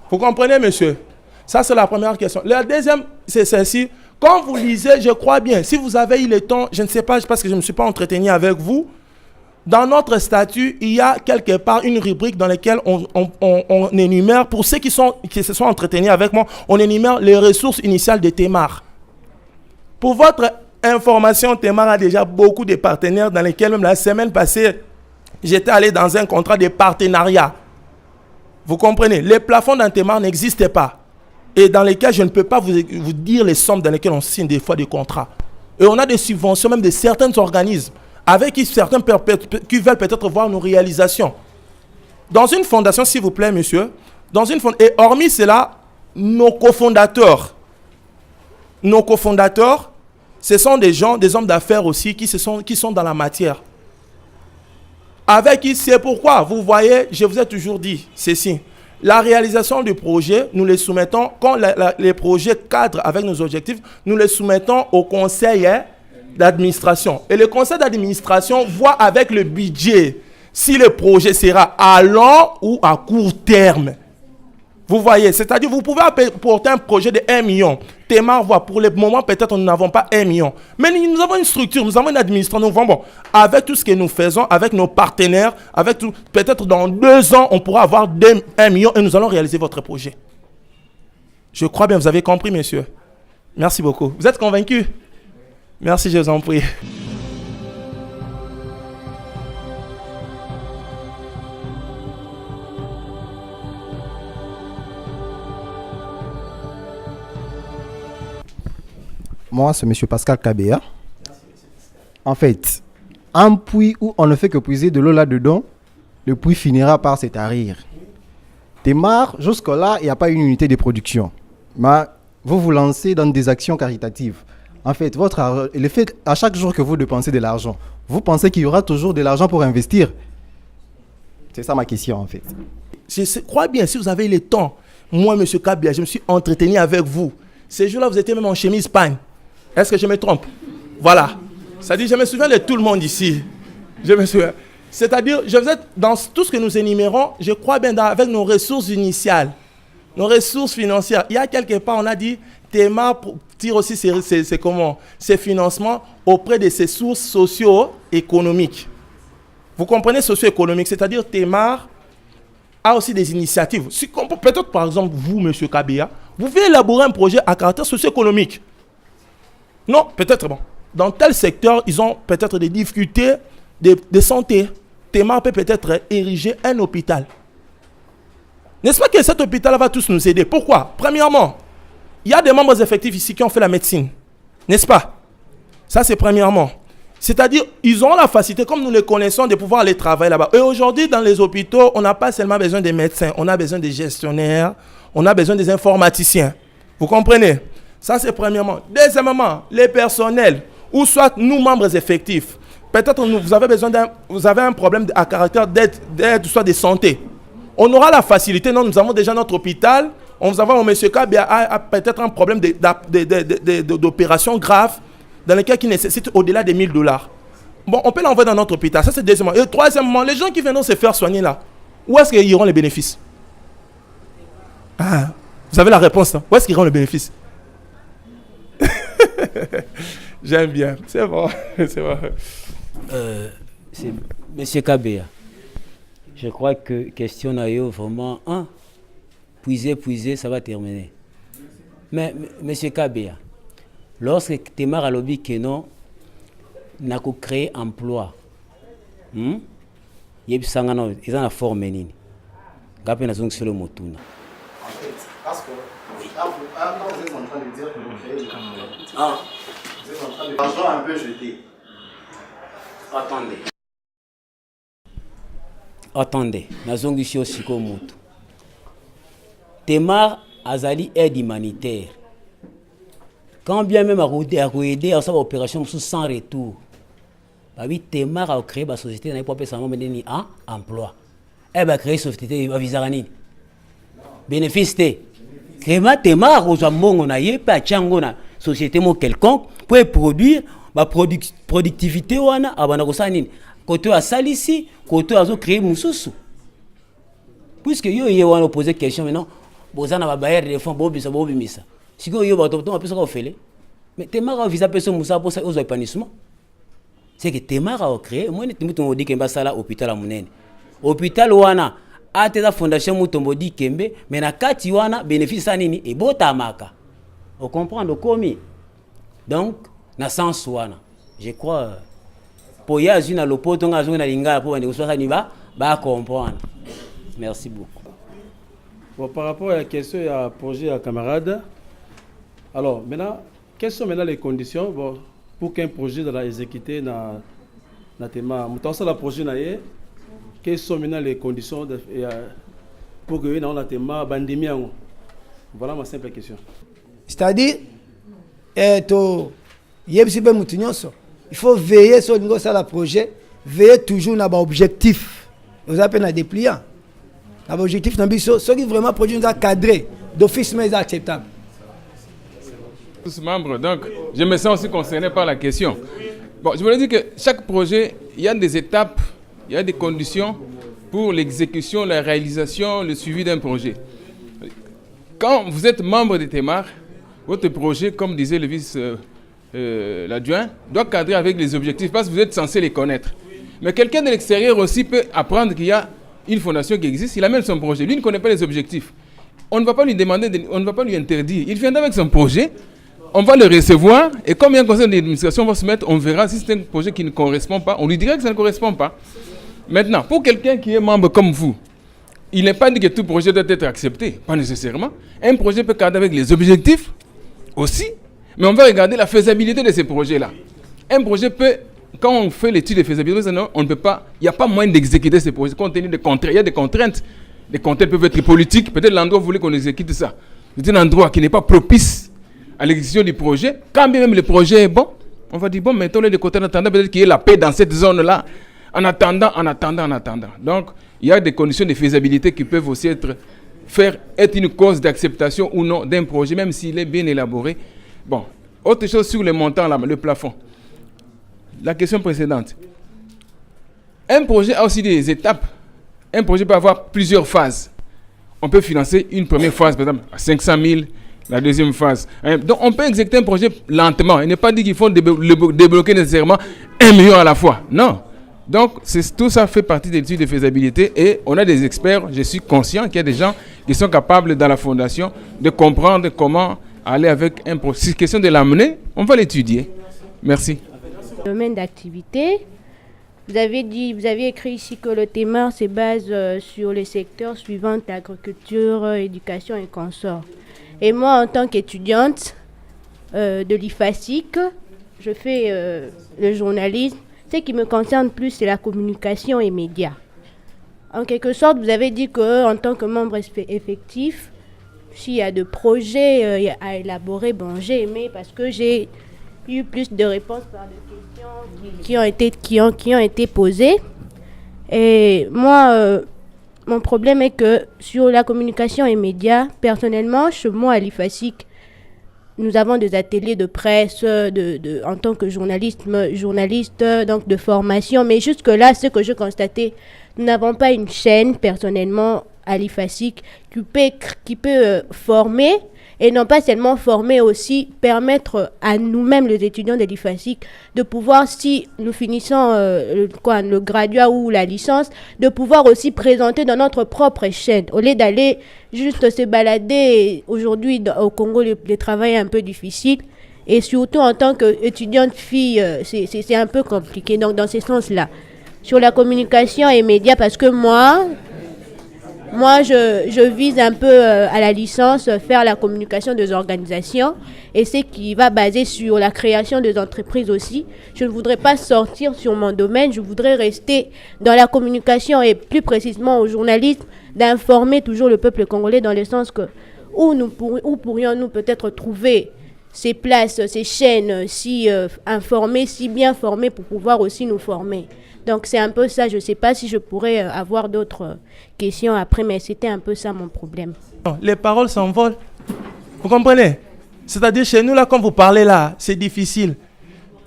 Vous comprenez, monsieur? Ça, c'est la première question. La deuxième, c'est celle-ci. Quand vous lisez, je crois bien, si vous avez eu le temps, je ne sais pas, parce que je ne me suis pas entretenu avec vous, Dans notre statut, il y a quelque part une rubrique dans laquelle on énumère, pour ceux qui se sont entretenus avec moi, on énumère les ressources initiales de Temar. Pour votre information, Temar a déjà beaucoup de partenaires dans lesquels, même la semaine passée, j'étais allé dans un contrat de partenariat. Vous comprenez? Les plafonds dans Temar n'existaient pas. Et dans lesquels je ne peux pas vous dire les sommes dans lesquelles on signe des fois des contrats. Et on a des subventions même de certains organismes avec qui certains qui veulent peut-être voir nos réalisations. Dans une fondation, s'il vous plaît, monsieur, et hormis cela, nos cofondateurs, ce sont des gens, des hommes d'affaires aussi qui sont dans la matière. Avec qui, c'est pourquoi, vous voyez, je vous ai toujours dit ceci. La réalisation du projet, nous les soumettons, quand les projets cadrent avec nos objectifs, nous les soumettons au conseil d'administration. Et le conseil d'administration voit avec le budget si le projet sera à long ou à court terme. Vous voyez, c'est-à-dire vous pouvez porter un projet de 1 million. Temar voit, pour le moment, peut-être nous n'avons pas 1 million. Mais nous avons une structure, nous avons une administration. Avec tout ce que nous faisons, avec nos partenaires, avec tout, peut-être dans 2 ans, on pourra avoir 1 million et nous allons réaliser votre projet. Je crois bien, vous avez compris, messieurs. Merci beaucoup. Vous êtes convaincus? Merci, je vous en prie. Moi, c'est M. Pascal Kabea. En fait, un puits où on ne fait que puiser de l'eau là-dedans, le puits finira par se tarir. Temar, jusque-là, il n'y a pas une unité de production. Mais vous vous lancez dans des actions caritatives. En fait, le fait à chaque jour que vous dépensez de l'argent, vous pensez qu'il y aura toujours de l'argent pour investir? C'est ça ma question, en fait. Je crois bien, si vous avez le temps, moi, M. Kabea, je me suis entretenu avec vous. Ces jours-là, vous étiez même en chemise pagne. Est-ce que je me trompe? Voilà. C'est-à-dire, je me souviens de tout le monde ici. Je me souviens. C'est-à-dire, dans tout ce que nous énumérons, je crois bien avec nos ressources initiales, nos ressources financières. Il y a quelque part, on a dit, Temar tire aussi ses financements auprès de ses sources socio-économiques. Vous comprenez socio-économique, c'est-à-dire Temar a aussi des initiatives. Peut-être par exemple, vous, M. Kabea, vous pouvez élaborer un projet à caractère socio-économique. Non, peut-être bon. Dans tel secteur, ils ont peut-être des difficultés de santé. Temar peut peut-être ériger un hôpital. N'est-ce pas que cet hôpital va tous nous aider? Pourquoi? Premièrement, il y a des membres effectifs ici qui ont fait la médecine. N'est-ce pas? Ça, c'est premièrement. C'est-à-dire, ils ont la facilité, comme nous les connaissons, de pouvoir aller travailler là-bas. Et aujourd'hui, dans les hôpitaux, on n'a pas seulement besoin des médecins, on a besoin des gestionnaires, on a besoin des informaticiens. Vous comprenez? Ça, c'est premièrement. Deuxièmement, les personnels, ou soit nous, membres effectifs. Peut-être vous avez un problème à caractère d'aide, soit de santé. On aura la facilité, non, nous avons déjà notre hôpital. Nous avons M. Kabea a peut-être un problème d'opération grave dans lequel il nécessite au-delà de $1000. Bon, on peut l'envoyer dans notre hôpital. Ça, c'est deuxièmement. Et troisièmement, les gens qui viennent se faire soigner là, où est-ce qu'ils iront les bénéfices? Ah, vous avez la réponse, hein? Où est-ce qu'ils iront les bénéfices? J'aime bien. C'est bon. C'est bon. Monsieur Kabea, je crois que question n'a eu vraiment puiser, ça va terminer. Mais Monsieur Kabea, lorsque Temar a lobby que non, n'a qu'à créer emploi. Il y a ils ont la forme nini. Gapé na zongi solo motuna. En fait, parce que quand vous êtes en train de dire que vous créez vous êtes en train de l'argent un peu jeté. Attendez, na zongi sio siko moto. Temar azali aide humanitaire. Quand bien même à aider à sa opération sans retour. Bah oui, Temar a créé la société n'a pas pu s'en mener à emploi. Elle va créer société à Vizarani. Bénéfice créma Temar aux amongo na yé pas chango na société mo quelconque pour produire ba productivité wana abana ko sanini. Côté à salisi, côté à créer mususu. Puisque yo wana poser question maintenant, bozana ba bailler de fonds bobimisa. Si yo ba to on peut se faire. Mais Temar a visa personne musa pour ça aux épanouissement. c'est que Temar a créé, moi on dit que basala hôpital à Mounene. Hôpital wana a la fondation Mutombo di Kembe, mais na kati wana bénéfice à nini et botamaka. On comprend le commis. Donc na sens wana, je crois pour y avoir une lopoto nga zona linga pour ne soit ni ba comprendre. Merci beaucoup. Bon, par rapport à la question et à projet à camarade, alors maintenant, quelles sont maintenant les conditions pour qu'un projet de la exécuté na Temar, la projet na quelles sont maintenant les conditions pour que na Temar bandimi yango? Voilà ma simple question. C'est-à-dire il faut veiller sur le projet, veiller toujours dans l'objectif. Vous avez un dépliant. L'objectif, c'est que vraiment le projet nous a cadré d'office, mais acceptable. Tous membres, donc je me sens aussi concerné par la question. Bon, je voulais dire que chaque projet, il y a des étapes, il y a des conditions pour l'exécution, la réalisation, le suivi d'un projet. Quand vous êtes membre de Temar, votre projet, comme disait le l'adjoint, doit cadrer avec les objectifs parce que vous êtes censé les connaître. Mais quelqu'un de l'extérieur aussi peut apprendre qu'il y a une fondation qui existe, il a même son projet. Lui ne connaît pas les objectifs. On ne va pas lui demander, on ne va pas lui interdire. Il viendra avec son projet, on va le recevoir, et comme il y a un conseil d'administration, on va se mettre, on verra si c'est un projet qui ne correspond pas, on lui dira que ça ne correspond pas. Maintenant, pour quelqu'un qui est membre comme vous, il n'est pas dit que tout projet doit être accepté, pas nécessairement. Un projet peut cadrer avec les objectifs aussi, mais on va regarder la faisabilité de ces projets-là. Un projet peut, quand on fait l'étude de faisabilité, on ne peut pas, il n'y a pas moyen d'exécuter ces projets compte tenu des contraintes. Il y a des contraintes. Les contraintes peuvent être politiques. Peut-être l'endroit où vous voulez qu'on exécute ça. C'est un endroit qui n'est pas propice à l'exécution du projet. Quand bien même le projet est bon, on va dire, bon, mettons-le de côté en attendant, peut-être qu'il y ait la paix dans cette zone-là. En attendant. Donc, il y a des conditions de faisabilité qui peuvent aussi être une cause d'acceptation ou non d'un projet, même s'il est bien élaboré. Bon, autre chose sur le montant, là, le plafond. La question précédente. Un projet a aussi des étapes. Un projet peut avoir plusieurs phases. On peut financer une première phase, par exemple, à 500 000, la deuxième phase. Donc, on peut exécuter un projet lentement. Il n'est pas dit qu'il faut débloquer nécessairement 1 million à la fois. Non. Donc, tout ça fait partie des études de faisabilité et on a des experts. Je suis conscient qu'il y a des gens qui sont capables, dans la fondation, de comprendre comment aller avec un projet. Si c'est question de l'amener, on va l'étudier. Merci. Domaine d'activité. Vous avez écrit ici que le Temar se base sur les secteurs suivants: agriculture, éducation et consorts. Et moi, en tant qu'étudiante de l'IFASIC, je fais le journalisme. Ce qui me concerne plus, c'est la communication et médias. En quelque sorte, vous avez dit qu'en tant que membre effectif, s'il y a des projets à élaborer, bon, j'ai aimé parce que j'ai eu plus de réponses par des questions qui ont été posées. Et moi, mon problème est que sur la communication et médias, personnellement, chez moi à l'IFASIC, nous avons des ateliers de presse en tant que journaliste, donc de formation. Mais jusque-là, ce que je constatais, nous n'avons pas une chaîne, personnellement, à l'IFASIC qui peut former, et non pas seulement former, aussi permettre à nous-mêmes, les étudiants de l'IFASIC, de pouvoir, si nous finissons le graduat ou la licence, de pouvoir aussi présenter dans notre propre chaîne. Au lieu d'aller juste se balader, aujourd'hui au Congo, le travail est un peu difficile. Et surtout en tant qu'étudiante fille, c'est un peu compliqué. Donc dans ce sens-là, sur la communication et médias, parce que moi, je vise un peu à la licence faire la communication des organisations et ce qui va baser sur la création des entreprises aussi. Je ne voudrais pas sortir sur mon domaine, je voudrais rester dans la communication et plus précisément au journalisme, d'informer toujours le peuple congolais dans le sens que où pourrions-nous peut-être trouver ces places, ces chaînes si informées, si bien formées pour pouvoir aussi nous former. Donc c'est un peu ça, je ne sais pas si je pourrais avoir d'autres questions après, mais c'était un peu ça mon problème. Les paroles s'envolent, vous comprenez? C'est-à-dire chez nous, là, quand vous parlez là, c'est difficile.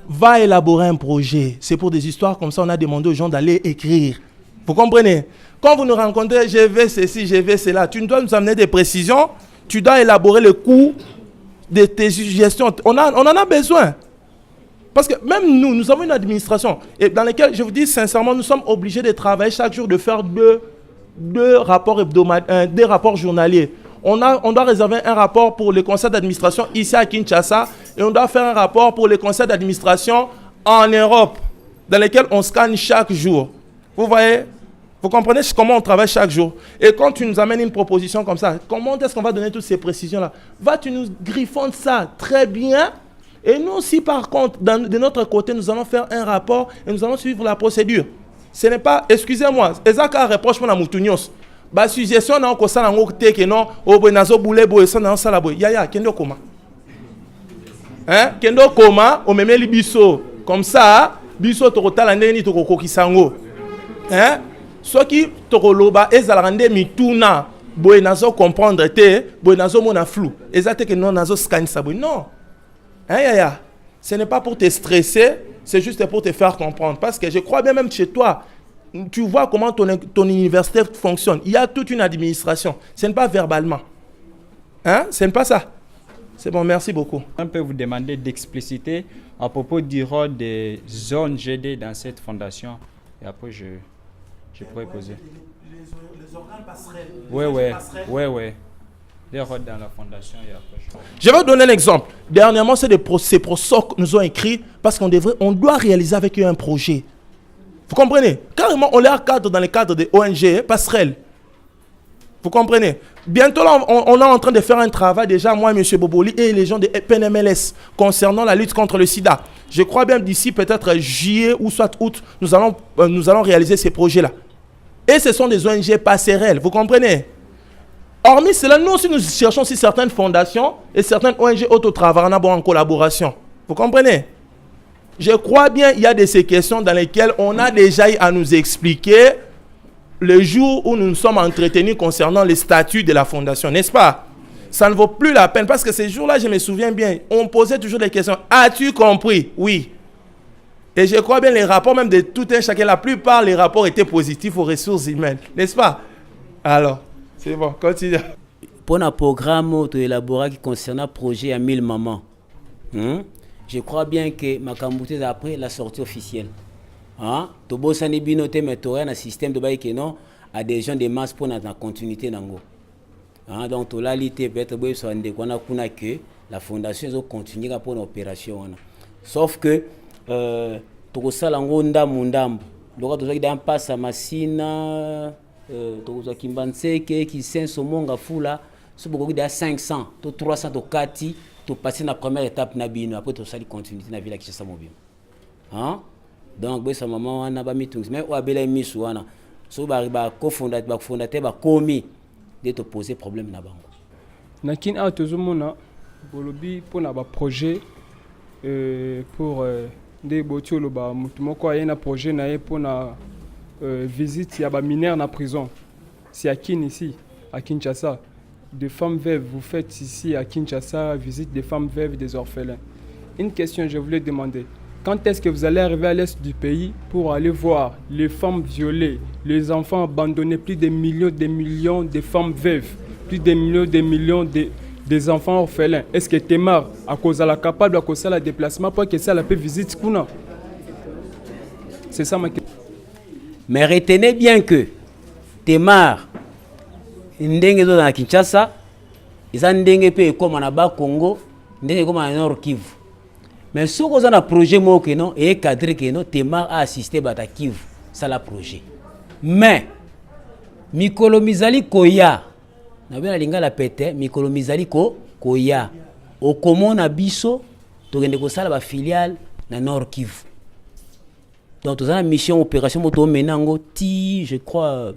Va élaborer un projet, c'est pour des histoires comme ça, on a demandé aux gens d'aller écrire. Vous comprenez? Quand vous nous rencontrez, je vais ceci, je vais cela, tu dois nous amener des précisions, tu dois élaborer le coût de tes suggestions. On en a besoin. Parce que même nous avons une administration et dans laquelle, je vous dis sincèrement, nous sommes obligés de travailler chaque jour, de faire deux rapports hebdomadaires, des rapports journaliers. On doit réserver un rapport pour le conseil d'administration ici à Kinshasa et on doit faire un rapport pour le conseil d'administration en Europe, dans lequel on scanne chaque jour. Vous voyez? Vous comprenez comment on travaille chaque jour. Et quand tu nous amènes une proposition comme ça, comment est-ce qu'on va donner toutes ces précisions-là? Tu nous griffonnes ça très bien. Et nous aussi, par contre, de notre côté, nous allons faire un rapport et nous allons suivre la procédure. Ce n'est pas, excusez-moi, Ezaka reproche pour la moutunios. Bah, suggestion, on a ça dans le que non, au Benazo Boule, Boesson, dans ça, Yaya, Kendo Koma. Hein? Kendo Koma, au même Libiso. Comme ça, Biso, Torotal, Andeni, Toko Kisango. Hein? Ce qui Toroloba, Ezalande, Mituna, Boenazo comprendre, Boenazo Mona flou. Ezate que non, Nazo scan ça, non. Hein, Yaya? Ce n'est pas pour te stresser, c'est juste pour te faire comprendre. Parce que je crois bien même chez toi, tu vois comment ton université fonctionne. Il y a toute une administration. Ce n'est pas verbalement. Hein? Ce n'est pas ça. C'est bon, merci beaucoup. On peut vous demander d'expliciter à propos du rôle des zones GD dans cette fondation. Et après, je pourrais poser. Les organes passerelles. Oui. Les rôles dans la fondation. Et après, je vais vous donner un exemple. Dernièrement, c'est ces procès que nous ont écrit parce qu'on doit réaliser avec eux un projet. Vous comprenez? Carrément, on leur cadre dans le cadre des ONG passerelles. Vous comprenez? Bientôt, là, on est en train de faire un travail déjà, moi et M. Boboli et les gens de PNMLS concernant la lutte contre le sida. Je crois bien d'ici peut-être juillet ou soit août, nous allons réaliser ces projets-là. Et ce sont des ONG passerelles, vous comprenez? Hormis cela, nous aussi nous cherchons si certaines fondations et certaines ONG auto-travaillent en collaboration. Vous comprenez? Je crois bien qu'il y a de ces questions dans lesquelles on a déjà eu à nous expliquer le jour où nous nous sommes entretenus concernant les statuts de la fondation, n'est-ce pas? Ça ne vaut plus la peine parce que ces jours-là, je me souviens bien, on posait toujours des questions. As-tu compris? Oui. Et je crois bien les rapports, même de tout un chacun, la plupart les rapports étaient positifs aux ressources humaines, n'est-ce pas? Alors, c'est bon, continue. Pour un programme élaboré qui concerne un projet à 1000 mamans, je crois bien que ma cambouté après la sortie officielle. Tobo sani binote metore un système de bail non à des gens de masse pour notre continuité nango. Donc to la lité peut-être boy so ande kona kuna que la fondation zo continuer pour l'opération. Sauf que to sala ngonda mundambo. Donc to zaki passe à masina to zo kimbanseke qui senso monga fula so beaucoup de 500 to 300 to 4 to passer la première étape na bino après to sali continuité na ville qui ça mobile. Donc sa maman wana ba meetings mais o abela misu wana so ba cofondateur ba komi de te poser problème na bango nakin a tozomona bolobi pour na ba projet pour des botiolo ba mutu moko ayena projet na ye pour na visite ya ba mineurs na prison si à Kin ici à Kinshasa de femmes veuves vous faites ici à Kinshasa visite des femmes veuves des orphelins. Une question je voulais demander. Quand est-ce que vous allez arriver à l'est du pays pour aller voir les femmes violées, les enfants abandonnés, plus de millions de femmes veuves, plus de millions des enfants orphelins? Est-ce que Temar, à cause de la capable, à cause de la déplacement, pour que ça la peut visiter? C'est ça ma question. Mais retenez bien que Temar, ndenge zo na Kinshasa, ils ont ndenge pe comme na ba Congo, ndenge comme na Nord Kivu. Mais si on a un projet et cadré que Temar a assisté à Kivu, c'est le projet. Mais Mikolo Mizali Koya, la pete Mikolo Mizali Koya, au commun à Bisso, tu as une filiale dans Nord Kivu. Donc tu as une mission opération moto menango ti je crois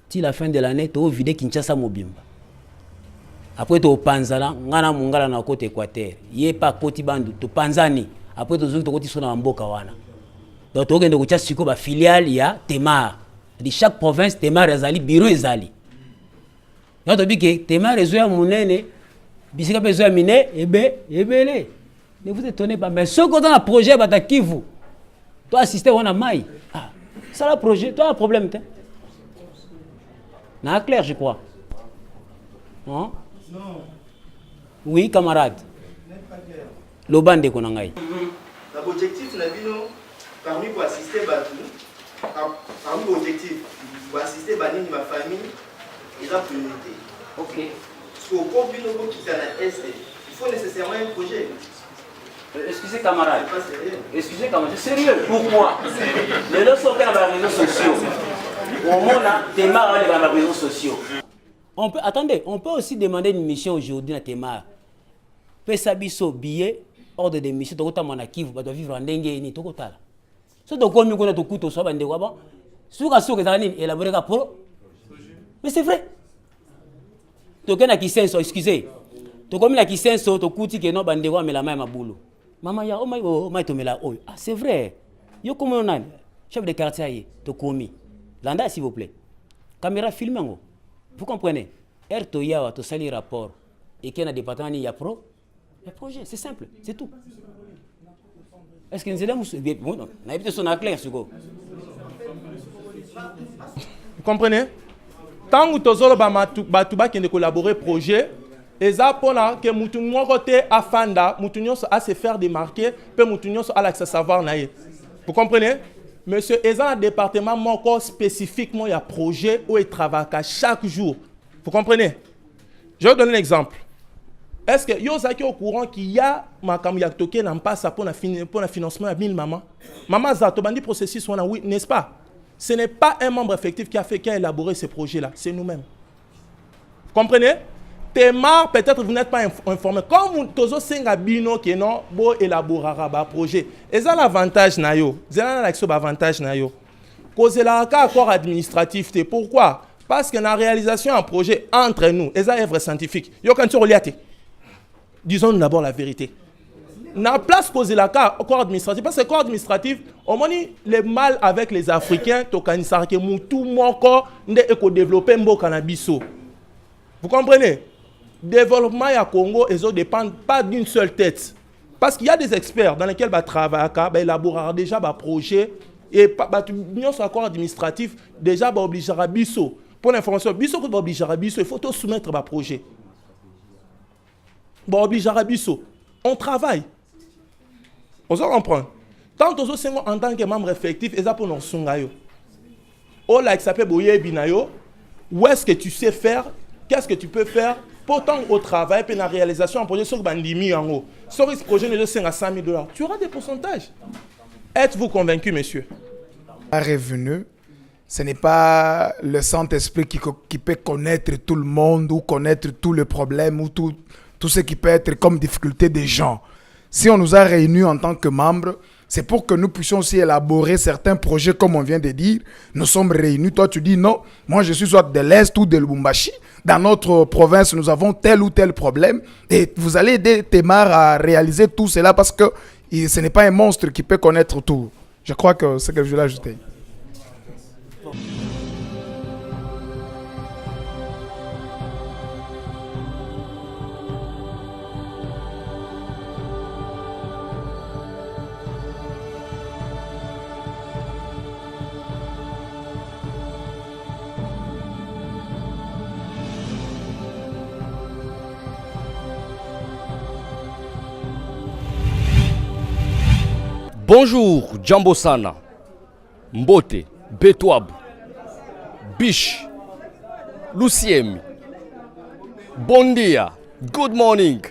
ti la fin de l'année tu as vidé Kinshasa Mobimba. Après tu panzala ngana mungala na côté Équateur yé pas côté bandu tu panzani après tu zouk to côté sona mboka wana donc tu ogende ko tia siko ba filiale ya Temar de chaque province Temar ezali bureau ezali donc to bi ke Temar ezo ya munene bisika bezo ya mine ebele ne vous étonnez pas mais ce qu'on a un projet bata Kivu toi assister wana mai ça le projet toi un problème t'es na clair je crois hein. Non. Oui, camarade. Lobande Konangai. L'objectif, parmi pour assister Batou, parmi l'objectif, pour assister Banini, ma famille, et la communauté. Ok. Parce qu'au cours d'une autre qui est à l'Est, il faut nécessairement un projet. Excusez camarade. C'est pas sérieux. Excusez camarade. Sérieux. Pourquoi? Les leçons qu'on a dans les réseaux sociaux. Au moins là, Témar a dans les réseaux sociaux. Attendez, on peut aussi demander une mission aujourd'hui à Témar. Pesabiso billet, ordre de mission, tu as Kivu, tu dois vivre en dengue ni tout ça. Si tu as commis qu'on a tout couteau, soit bande quoi, si tu as su que tu as élaboré un pro. Mais c'est vrai. Tu as qui senso, excusez. Tu as commis la qui senso, tu as couti que non bande quoi, mais la main ma boulot. Maman ya, oh my to me la oh. Ah c'est vrai. Yo comment on a chef de quartier, tu as commis. Landa s'il vous plaît. Caméra filmée. Vous comprenez? Erto yawa to sali rapport et qu'il y a un département il y a pro. Le projet, c'est simple, c'est tout. Est-ce que nous allons on a évité son clair, Sugo. Vous comprenez? Tant que tozolo batuba qui ne collaborer projet, et ça pour que mutunyo côté afanda, mutunyo à se faire démarquer, puis mutunyo à l'accès savoir naïe. Vous comprenez? Monsieur, et un département encore spécifiquement il y a projet où il travaille chaque jour. Vous comprenez? Je vais vous donner un exemple. Est-ce que vous êtes au courant qu'il y a un token en passe pour le financement à 1000 mamans? Maman Zato, bandi processus, oui, n'est-ce pas? Ce n'est pas un membre effectif qui a élaboré ce projet-là, c'est nous-mêmes. Vous comprenez? Témar, peut-être vous n'êtes pas informé. Comme vous avez un bino qui non bon élaborer un projet, et ça l'avantage nayo, c'est l'avantage nayo. Cause la accord administratif, pourquoi? Parce que la réalisation un projet entre nous, et ça œuvre scientifique. Yo quand tu reliate. Disons d'abord la vérité. Na place cause la accord administratif parce que corps administratif, on moni le mal avec les Africains, to kanisa ke mutu moko nde éco développer mboka na biso. Vous comprenez? Développement à Congo, ils ne dépendent pas d'une seule tête. Parce qu'il y a des experts dans lesquels ils travaillent, ils élaborent déjà des projets et l'union sur l'accord administratif, déjà obligé à biso. Pour l'information, biso que obligé à biso, il faut tout soumettre à projet. Obligé à biso. On travaille. On se comprend. Tant que nous en tant que membre effectif, et ça pour nous songayo. Oh là, il s'appelle Boye Binayo. Où est-ce que tu sais faire? Qu'est-ce que tu peux faire? Pourtant au travail, puis la réalisation, un projet sur Bandimi en haut. Sur ce projet, nous sommes à 100 000 $. Tu auras des pourcentages. Êtes-vous convaincu, monsieur? Un revenu, ce n'est pas le Saint-Esprit qui peut connaître tout le monde ou connaître tous les problèmes ou tout ce qui peut être comme difficulté des gens. Si on nous a réunis en tant que membres, c'est pour que nous puissions aussi élaborer certains projets comme on vient de dire. Nous sommes réunis. Toi, tu dis non. Moi, je suis soit de l'Est ou de Lubumbashi. Dans notre province, nous avons tel ou tel problème. Et vous allez aider Témar à réaliser tout cela parce que ce n'est pas un monstre qui peut connaître tout. Je crois que c'est ce que je voulais ajouter. Bonjour, Djambo Sana, Mbote, Betouab, Biche, Luciemi, bon dia, good morning.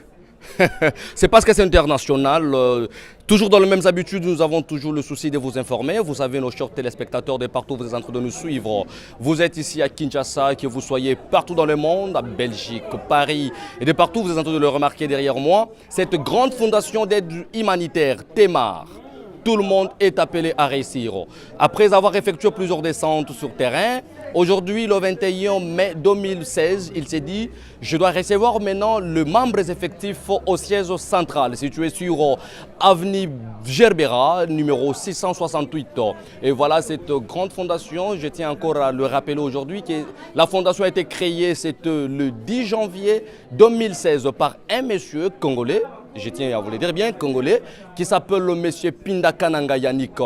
C'est parce que c'est international. Toujours dans les mêmes habitudes, nous avons toujours le souci de vous informer. Vous savez, nos chers téléspectateurs de partout, vous êtes en train de nous suivre. Vous êtes ici à Kinshasa, que vous soyez partout dans le monde, à Belgique, Paris, et de partout, vous êtes en train de le remarquer derrière moi. Cette grande fondation d'aide humanitaire, Témar. Tout le monde est appelé à réussir. Après avoir effectué plusieurs descentes sur terrain, aujourd'hui, le 21 mai 2016, il s'est dit « Je dois recevoir maintenant le membre effectif au siège central, situé sur avenue Gerbera, numéro 668. » Et voilà cette grande fondation, je tiens encore à le rappeler aujourd'hui, que la fondation a été créée le 10 janvier 2016 par un monsieur congolais, je tiens à vous le dire bien, congolais, qui s'appelle le monsieur Pinda Kananga Yannick.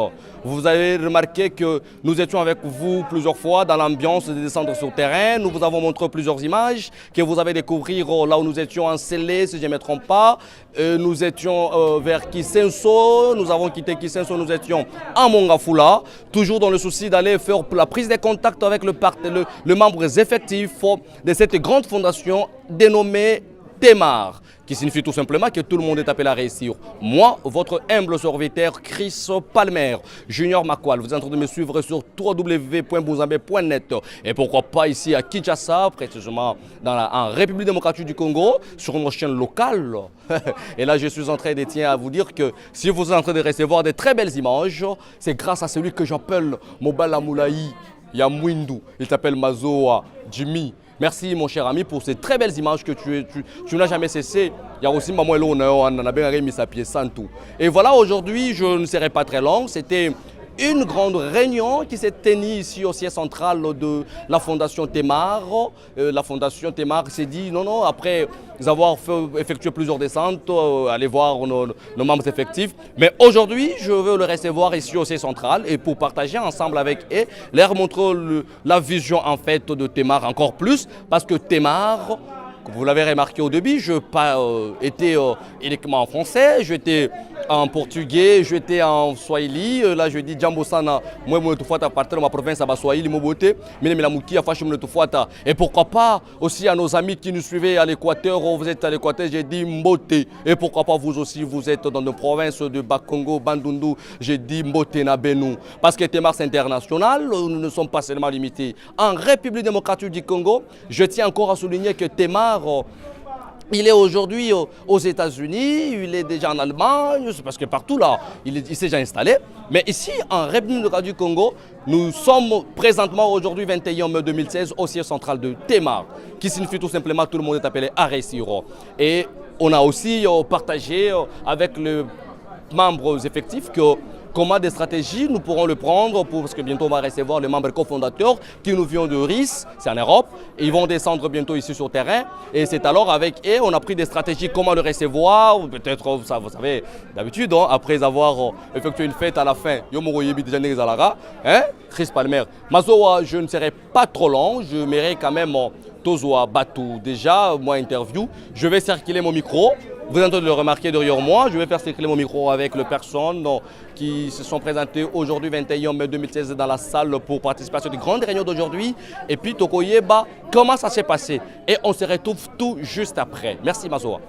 Vous avez remarqué que nous étions avec vous plusieurs fois dans la l'ambiance de descendre sur le terrain. Nous vous avons montré plusieurs images que vous avez découvrir là où nous étions en Sélé, si je ne me trompe pas. Nous étions vers Kisenso, nous avons quitté Kisenso, nous étions à Mongafula, toujours dans le souci d'aller faire la prise de contact avec le membre effectif de cette grande fondation dénommée Temar, qui signifie tout simplement que tout le monde est appelé à réussir. Moi, votre humble serviteur Chris Palmer, Junior Makwal, vous êtes en train de me suivre sur www.bouzambé.net et pourquoi pas ici à Kinshasa, précisément en République démocratique du Congo, sur nos chaînes locales. Et là, je suis en train de vous dire que si vous êtes en train de recevoir de très belles images, c'est grâce à celui que j'appelle Mobala Moulaï Yamwindu. Il s'appelle Mazoa Jimmy. Merci mon cher ami pour ces très belles images que tu n'as jamais cessé. Il y a aussi Maman Elona, on a bien mis sa pièce sans tout. Et voilà, aujourd'hui, je ne serai pas très long. C'était une grande réunion qui s'est tenue ici au siège central de la Fondation Temar. La Fondation Temar s'est dit non, après avoir effectué plusieurs descentes, aller voir nos membres effectifs. Mais aujourd'hui, je veux le recevoir ici au siège central et pour partager ensemble avec eux, leur montrer la vision en fait de Temar encore plus, parce que Temar, comme vous l'avez remarqué au début, je n'ai pas été uniquement en français, j'étais en portugais, j'étais en swahili. Là, je dis Jambo Sana, moi, je suis à partir de ma province à Swahili, et pourquoi pas aussi à nos amis qui nous suivaient à l'Équateur, vous êtes à l'Équateur, j'ai dit Mbote. Et pourquoi pas vous aussi, vous êtes dans nos provinces de Bakongo, Bandundu, j'ai dit Mbote Nabenu. Parce que Temar, c'est international, nous ne sommes pas seulement limités en République démocratique du Congo. Je tiens encore à souligner que Temar, il est aujourd'hui aux États-Unis, il est déjà en Allemagne, parce que partout là, il s'est déjà installé. Mais ici, en République démocratique du Congo, nous sommes présentement aujourd'hui 21 mai 2016 au siège central de Temar, qui signifie tout simplement tout le monde est appelé à réussir. Et on a aussi partagé avec les membres effectifs que comment des stratégies nous pourrons le prendre parce que bientôt on va recevoir les membres cofondateurs qui nous viennent de RIS, c'est en Europe, et ils vont descendre bientôt ici sur le terrain. Et c'est alors avec eux, on a pris des stratégies comment le recevoir, ou peut-être, vous savez, d'habitude, après avoir effectué une fête à la fin, Chris Palmer. Mazoa, je ne serai pas trop long, je m'irai quand même Tozoa Batou. Déjà, moi interview, je vais circuler mon micro. Vous êtes en train de le remarquer derrière moi, je vais faire circuler mon micro avec les personnes qui se sont présentées aujourd'hui 21 mai 2016 dans la salle pour participer à cette grande réunion d'aujourd'hui. Et puis Tokoyeba, comment ça s'est passé? Et on se retrouve tout juste après. Merci Mazoa.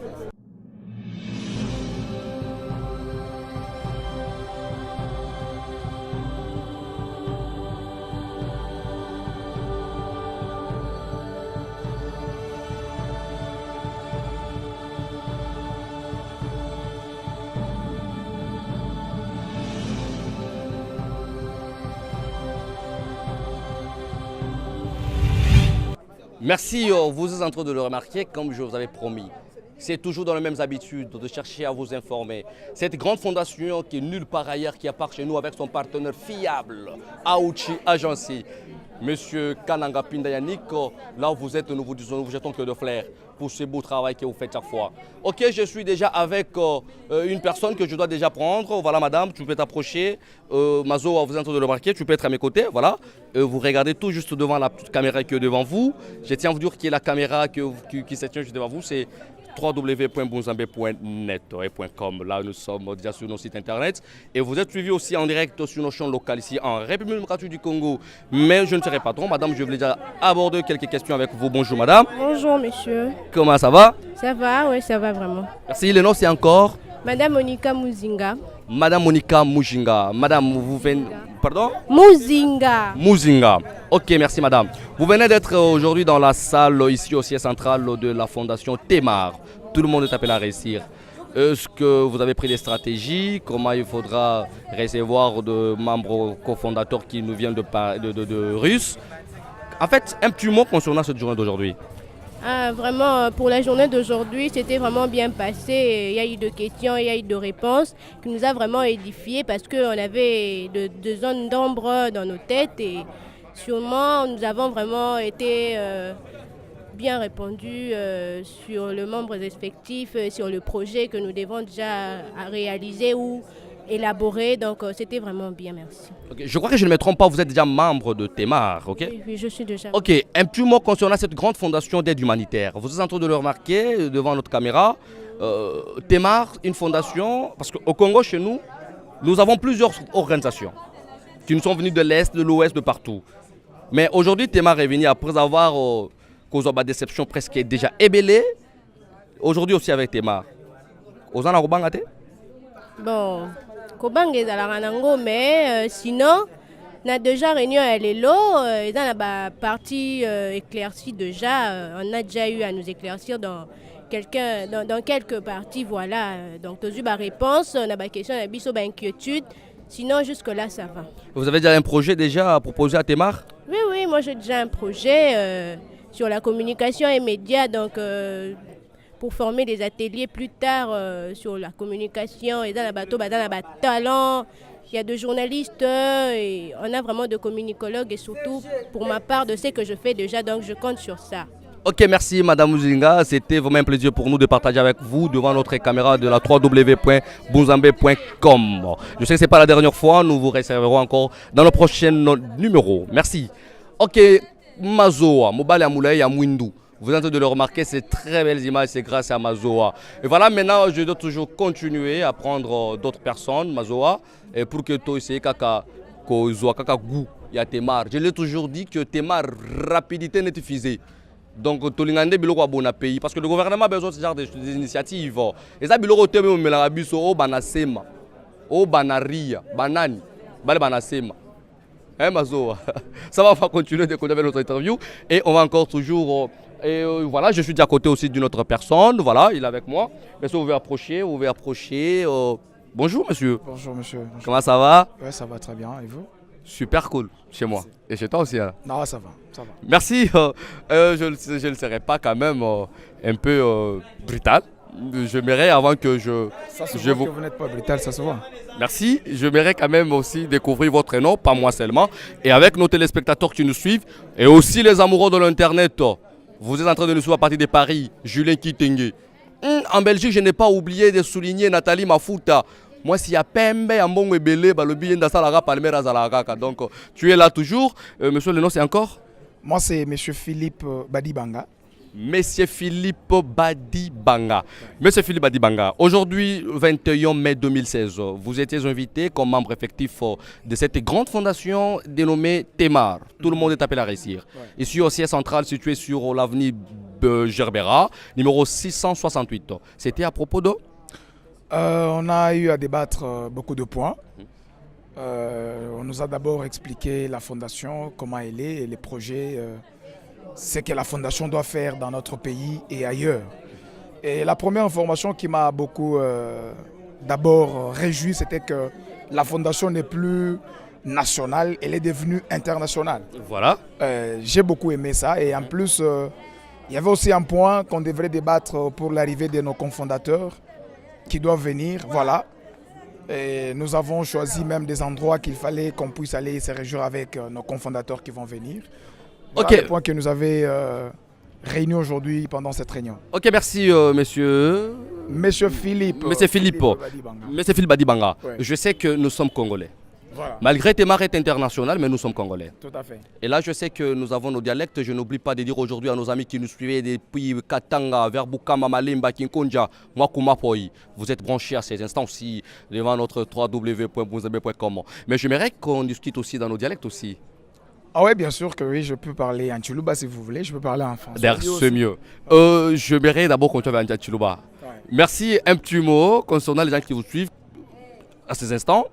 Merci, vous êtes en train de le remarquer, comme je vous avais promis. C'est toujours dans les mêmes habitudes de chercher à vous informer. Cette grande fondation qui est nulle part ailleurs, qui appart chez nous avec son partenaire fiable, Aouchi Agency. Monsieur Kananga Pindayanik, là où vous êtes, nous vous disons, nous vous jetons que de flair pour ce beau travail que vous faites chaque fois. Ok, je suis déjà avec une personne que je dois déjà prendre. Voilà madame, tu peux t'approcher. Mazo, vous êtes en train de le remarquer, tu peux être à mes côtés. Voilà. Vous regardez tout juste devant la petite caméra qui est devant vous. Je tiens à vous dire que la caméra qui se tient juste devant vous, c'est www.bouzambé.net et .com. Là, nous sommes déjà sur nos sites internet. Et vous êtes suivis aussi en direct sur nos chaînes locales ici en République démocratique du Congo. Mais je ne serai pas trop. Madame, je voulais déjà aborder quelques questions avec vous. Bonjour madame. Bonjour monsieur. Comment ça va? Ça va, oui, ça va vraiment. Merci. Le nom c'est encore Madame Monica Muzinga. Madame Monica Mujinga. Madame, vous venez... Pardon? Muzinga. Muzinga. Ok, merci madame. Vous venez d'être aujourd'hui dans la salle ici au siège central de la fondation Temar. Tout le monde est appelé à réussir. Est-ce que vous avez pris des stratégies? Comment il faudra recevoir de membres cofondateurs qui nous viennent de Russes? En fait, un petit mot concernant cette journée d'aujourd'hui. Vraiment, pour la journée d'aujourd'hui, c'était vraiment bien passé. Il y a eu de questions, il y a eu de réponses qui nous a vraiment édifiés parce qu'on avait de zones d'ombre dans nos têtes et sûrement nous avons vraiment été bien répondus sur le membre effectif, sur le projet que nous devons déjà réaliser ou élaboré. Donc c'était vraiment bien, merci. Ok, je crois que je ne me trompe pas, vous êtes déjà membre de Temar, ok? Oui, je suis déjà. Ok, un petit mot concernant cette grande fondation d'aide humanitaire. Vous êtes en train de le remarquer devant notre caméra. Temar, une fondation, parce qu'au Congo, chez nous, nous avons plusieurs organisations qui nous sont venues de l'Est, de l'Ouest, de partout. Mais aujourd'hui, Temar est venu après avoir causé ma déception presque déjà ébellée. Aujourd'hui aussi avec Temar. Aux en Bon, Kobang est à la mais sinon, on a déjà réunion à l'élo, dans la partie éclaircie déjà, on a déjà eu à nous éclaircir dans quelques parties, voilà. Donc, tu as eu ma réponse, on a ma question, on a inquiétude. Sinon, jusque-là, ça va. Vous avez déjà un projet déjà à proposer à Temar? Oui, moi j'ai déjà un projet sur la communication et médias, donc pour former des ateliers plus tard sur la communication et dans la talent. Il y a des journalistes et on a vraiment de communicologues et surtout pour ma part de ce que je fais déjà, donc je compte sur ça. Ok, merci Madame Muzinga. C'était vraiment un plaisir pour nous de partager avec vous devant notre caméra de la www.bunzambe.com. Je sais que ce n'est pas la dernière fois, nous vous réserverons encore dans le prochain numéro. Merci. Ok, Mazoa, Mobile Amoulay Amwindu. Vous êtes en train de le remarquer, ces très belles images, c'est grâce à Mazoa. Et voilà, maintenant, je dois toujours continuer à prendre d'autres personnes, Mazoa, et pour que toi, c'est kaka goût, il y a Temar. Je l'ai toujours dit que Temar, rapidité n'est fusée. Donc, Tolingande biloko bon pays parce que le gouvernement a besoin de ce genre d'initiatives. Et ça biloko teme au melabiso au banasema, au banaria, banani, bale banasema. Hein Mazo, ça va continuer de continuer notre interview et on va encore toujours. Et voilà, je suis déjà à côté aussi d'une autre personne. Voilà, il est avec moi. Bien sûr, vous pouvez approcher. Bonjour monsieur. Bonjour monsieur. Bonjour. Comment ça va? Ouais, ça va très bien. Et vous? Super cool chez moi. Et chez toi aussi hein? Non, ça va. Merci. Je ne serai pas quand même un peu brutal. J'aimerais avant que Ça se voit que vous n'êtes pas brutal, ça se voit. Merci. J'aimerais quand même aussi découvrir votre nom, pas moi seulement. Et avec nos téléspectateurs qui nous suivent et aussi les amoureux de l'Internet. Vous êtes en train de nous suivre à partir de Paris. Julien Kitenge. En Belgique, je n'ai pas oublié de souligner Nathalie Mafuta. Moi, s'il y a Pembe, Ambongo et Belé, le billet d'Assalaga, Palmera, Zalagaka. Donc, tu es là toujours. Monsieur, le nom, c'est encore? Moi, c'est monsieur Philippe Badibanga. Monsieur Philippe Badibanga. Monsieur Philippe Badibanga, aujourd'hui, 21 mai 2016, vous étiez invité comme membre effectif de cette grande fondation dénommée Temar. Tout le monde est appelé à réussir. Ouais. Ici, au siège central situé sur l'avenue Gerbera, numéro 668. C'était à propos de? On a eu à débattre beaucoup de points. On nous a d'abord expliqué la fondation, comment elle est et les projets, ce que la fondation doit faire dans notre pays et ailleurs. Et la première information qui m'a beaucoup d'abord réjoui, c'était que la fondation n'est plus nationale, elle est devenue internationale. Voilà. J'ai beaucoup aimé ça et en plus, il y avait aussi un point qu'on devrait débattre pour l'arrivée de nos cofondateurs qui doivent venir, voilà. Et nous avons choisi même des endroits qu'il fallait qu'on puisse aller se réjouir avec nos cofondateurs qui vont venir. Voilà le point que nous avons réunis aujourd'hui pendant cette réunion. Ok, merci monsieur. Monsieur Philippe. Monsieur Philippe. Monsieur Philippe Badibanga. Ouais. Je sais que nous sommes Congolais. Voilà. Malgré Temar est international, mais nous sommes Congolais. Tout à fait. Et là, je sais que nous avons nos dialectes. Je n'oublie pas de dire aujourd'hui à nos amis qui nous suivaient depuis Katanga, vers Bukama, Malimba, Kinkonja, Mwakumapoi. Vous êtes branchés à ces instants aussi devant notre www.bunzambe.com. Mais j'aimerais qu'on discute aussi dans nos dialectes aussi. Ah ouais, bien sûr que oui, je peux parler en Tchoulouba si vous voulez. Je peux parler en français. C'est mieux. J'aimerais d'abord qu'on te en Tchoulouba. Ouais. Merci. Un petit mot concernant les gens qui vous suivent à ces instants.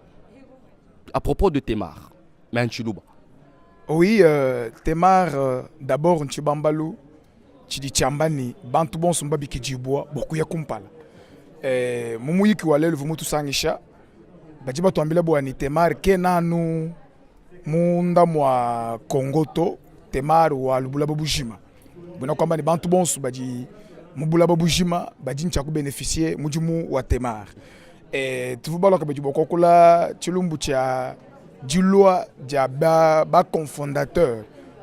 À propos de Temar, mais en Chilouba. Oui, Temar, d'abord, Nchibambalou, Chidichambani, Bantubon Sumbabi Kijibwa, Bokuya Kumpala. Mumuyi Kiwale, Vumutu Sangisha, Bajiba Tuambila Boani, Temar, Kenanu, Munda Mwa Kongoto, Temar ou Alubula Babujima. Bona Kwambani, Bantubon Subaji, Mubula Babujima, Bajin Chaku bénéficier, Mujumu ou Temar. Et tu vois que tu vois Chilumbu cha Jilua ja ba cofondateur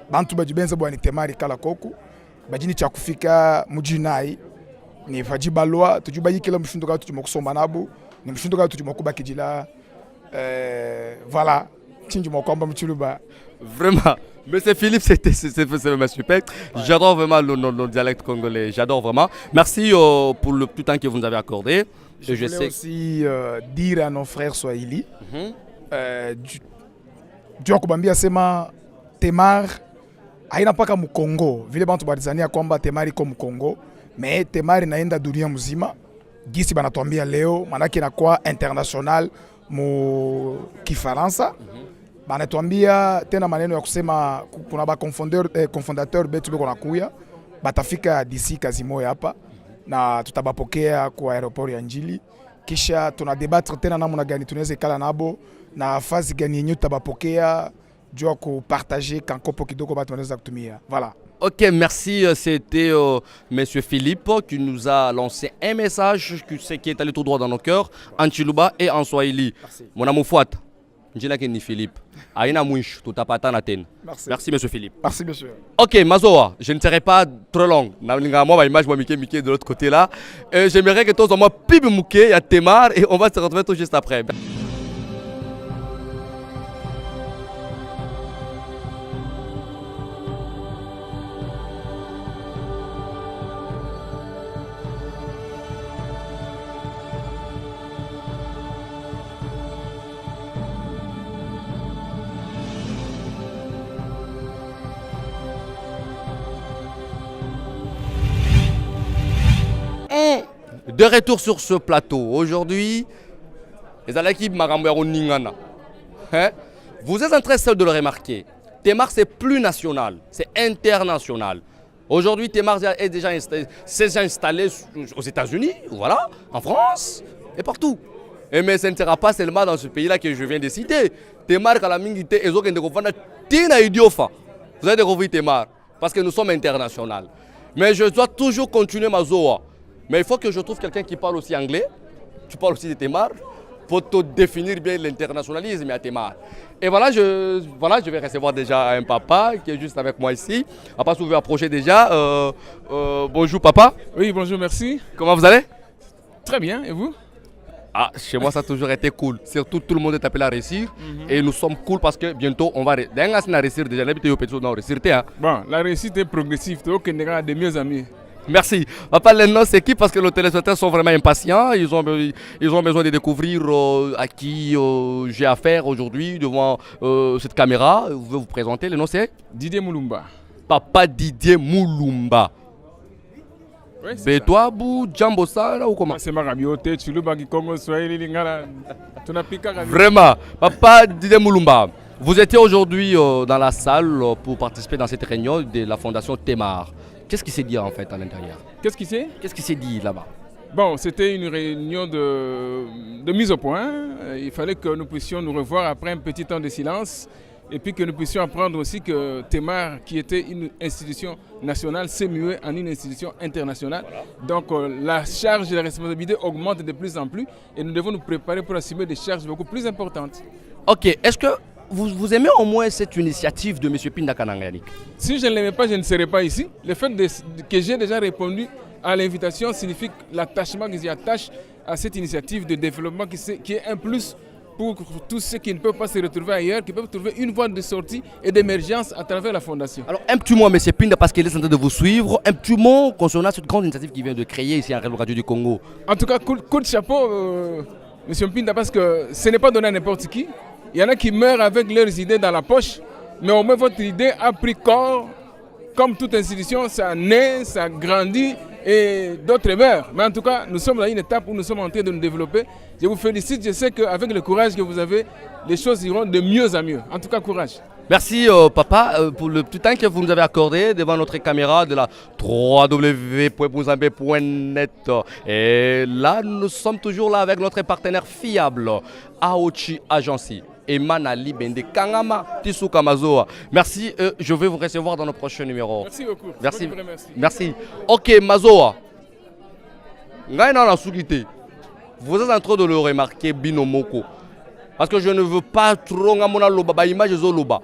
bantu ba jibenza bwa ni Temari kala koku bajini cha kufika mujinai ni fajibalwa tujuba yikela mshunduka tujumokusomba nabo ni mshunduka tujumokuba kijila Voilà. Tchinji Mokomba Mchuluba. Vraiment. Monsieur Philippe, c'est vraiment super. J'adore vraiment le dialecte congolais. J'adore vraiment. Merci pour le petit temps que vous nous avez accordé. Je voulais aussi dire à nos frères Swahili, Dieu kubambia sema Temar haina mpaka Mkongo. Vile bantu balizania kwamba Temar iko Mkongo, mais Temar inaenda dunia mzima. Gisi banatuambia leo, manake inakuwa international mu Kifaransa. Banatuambia tena maneno ya kusema kuna ba confondateur betu beko nakuya batafika d'ici Kazimoya hapa na tutabapokea kwa aeroport ya Njili, kisha tuna debatre tena namna gani tunaweza ikala nabo na fazi gani yenyewe tutabapokea juu ku partager kankopo kidogo batu wanaweza kutumia. Voilà. Ok, merci. C'était Monsieur Philippe qui nous a lancé un message qui est allé tout droit dans nos cœurs en Chiluba et en Swahili. Mon amour Fouat. Ni Philippe. Aina mouche, tout apata na ten. Merci Monsieur Philippe. Merci monsieur. Ok, Mazoa, je ne serai pas trop long. Moi, image moi Mickey de l'autre côté là. J'aimerais que tous en moi Pib Mouké, à Temar et on va se retrouver tout juste après. De retour sur ce plateau, aujourd'hui, les Alakib Marambero Ningana. Vous êtes en train de le remarquer. Temar, c'est plus national, c'est international. Aujourd'hui, Temar est déjà installé aux États-Unis, voilà, en France et partout. Mais ce ne sera pas seulement dans ce pays-là que je viens de citer. Temar, Kalamingite, Tina Idiofa. Vous avez découvert Temar, parce que nous sommes internationaux. Mais je dois toujours continuer ma zoa. Mais il faut que je trouve quelqu'un qui parle aussi anglais. Tu parles aussi de Temar. Pour te définir bien l'internationalisme à Temar. Et voilà, je vais recevoir déjà un papa qui est juste avec moi ici. Papa, si vous pouvez approcher déjà. Bonjour papa. Oui, bonjour, merci. Comment vous allez? Très bien, et vous? Ah, chez moi ça a toujours été cool. Surtout tout le monde est appelé à réussir. Et nous sommes cool parce que bientôt on va réussir déjà. Bon, la réussite est progressive. Tu as de mieux en mieux. Merci. Papa, les noms c'est qui? Parce que les téléspectateurs sont vraiment impatients. Ils ont besoin de découvrir à qui j'ai affaire aujourd'hui devant cette caméra. Vous pouvez vous présenter. Le nom c'est Didier Moulumba. Papa Didier Moulumba. Oui, Betouabou, Djambosala ou comment? C'est ma rabiote, tu le bagi Congo, Swahili, Lingala. Tu n'as plus qu'à Vraiment. Papa Didier Moulumba. Vous étiez aujourd'hui dans la salle pour participer dans cette réunion de la fondation Temar. Qu'est-ce qui s'est dit en fait à l'intérieur? Qu'est-ce qui s'est dit là-bas? Bon, c'était une réunion de mise au point. Il fallait que nous puissions nous revoir après un petit temps de silence et puis que nous puissions apprendre aussi que Temar, qui était une institution nationale, s'est mué en une institution internationale. Voilà. Donc la charge et la responsabilité augmentent de plus en plus et nous devons nous préparer pour assumer des charges beaucoup plus importantes. Ok, est-ce que vous aimez au moins cette initiative de M. Pindaka Nanganik? Si je ne l'aimais pas, je ne serais pas ici. Le fait que j'ai déjà répondu à l'invitation signifie l'attachement que j'y attache à cette initiative de développement qui est un plus pour tous ceux qui ne peuvent pas se retrouver ailleurs, qui peuvent trouver une voie de sortie et d'émergence à travers la fondation. Alors un petit mot, M. Pinda, parce qu'il est en train de vous suivre, un petit mot concernant cette grande initiative qui vient de créer ici en Radio du Congo. En tout cas, coup de chapeau, M. Pinda, parce que ce n'est pas donné à n'importe qui. Il y en a qui meurent avec leurs idées dans la poche, mais au moins votre idée a pris corps. Comme toute institution, ça naît, ça grandit et d'autres meurent. Mais en tout cas, nous sommes à une étape où nous sommes en train de nous développer. Je vous félicite, je sais qu'avec le courage que vous avez, les choses iront de mieux en mieux. En tout cas, courage. Merci papa pour le petit temps que vous nous avez accordé devant notre caméra de la www.bouzambé.net. Et là, nous sommes toujours là avec notre partenaire fiable, Aochi Agency. Emanali Bende Kangama Tisuka Mazoa. Merci, je vais vous recevoir dans nos prochains numéros. Merci beaucoup. Merci. Merci. Ok, Mazoa. Vous êtes en train de le remarquer, Binomoko. Parce que je ne veux pas trop image Zoloba.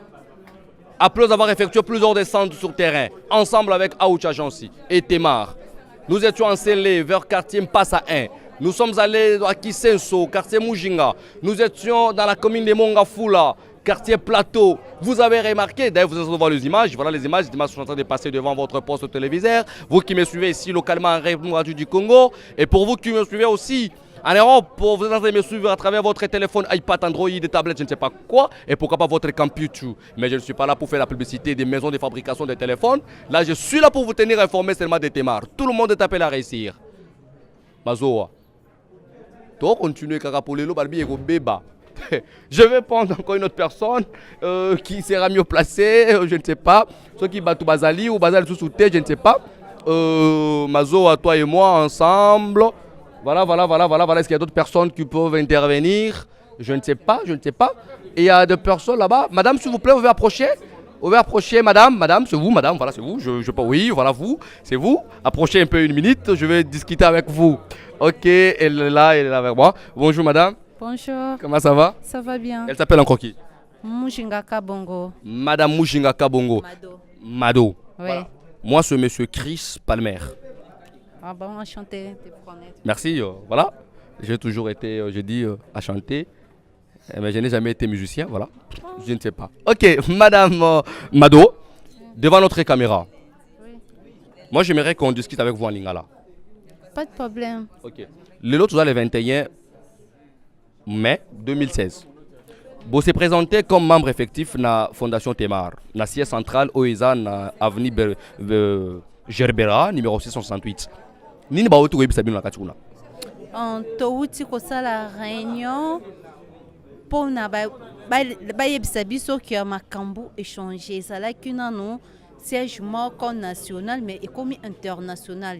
Après avoir effectué plusieurs descentes sur terrain, ensemble avec Aouch Agency et Temar, nous étions encelés vers quartier Mpassa 1. Nous sommes allés à Kisenso, quartier Mujinga. Nous étions dans la commune de Mongafula, quartier Plateau. Vous avez remarqué, d'ailleurs vous êtes devant les images, voilà les images sont en train de passer devant votre poste téléviseur. Vous qui me suivez ici localement en Radio du Congo, et pour vous qui me suivez aussi en Europe, vous êtes en train de me suivre à travers votre téléphone, iPad, Android, tablette, je ne sais pas quoi, et pourquoi pas votre computer. Mais je ne suis pas là pour faire la publicité des maisons de fabrication de téléphones. Là, je suis là pour vous tenir informé seulement des Temar. Tout le monde est appelé à réussir. Mazoa. Donc, continuez Karapolelo, Barbi et Béba. Je vais prendre encore une autre personne qui sera mieux placée, je ne sais pas. Ceux qui battent Bazali ou Bazali sous je ne sais pas. Mazoa, toi et moi ensemble. Voilà. Est-ce qu'il y a d'autres personnes qui peuvent intervenir? Je ne sais pas. Et il y a des personnes là-bas. Madame, s'il vous plaît, vous pouvez approcher. Vous pouvez approcher, madame, c'est vous, madame, voilà, c'est vous. Oui, voilà, vous, c'est vous. Approchez un peu une minute, je vais discuter avec vous. Ok, elle est là avec moi. Bonjour, madame. Bonjour. Comment ça va? Ça va bien. Elle s'appelle encore qui? Mujinga Kabongo. Madame Mujinga Kabongo. Mado. Oui. Voilà. Moi, c'est monsieur Chris Palmer. Ah bon, enchanté de vous connaître. Merci, voilà. J'ai toujours été, enchanté. Mais je n'ai jamais été musicien, voilà. Je ne sais pas. Ok, madame Mado, devant notre caméra. Oui. Moi, j'aimerais qu'on discute avec vous en lingala. Pas de problème. Ok. Le 21 mai 2016. Vous s'est présenté comme membre effectif de la Fondation Temar, la siège centrale OESA na avenue Gerbera, numéro 668. Nini ba otu webi sabino na katuna. On touti ko sala réunion pour na ba yebisa biso ki makambo échanger sala kinano siège moko national mais économie international.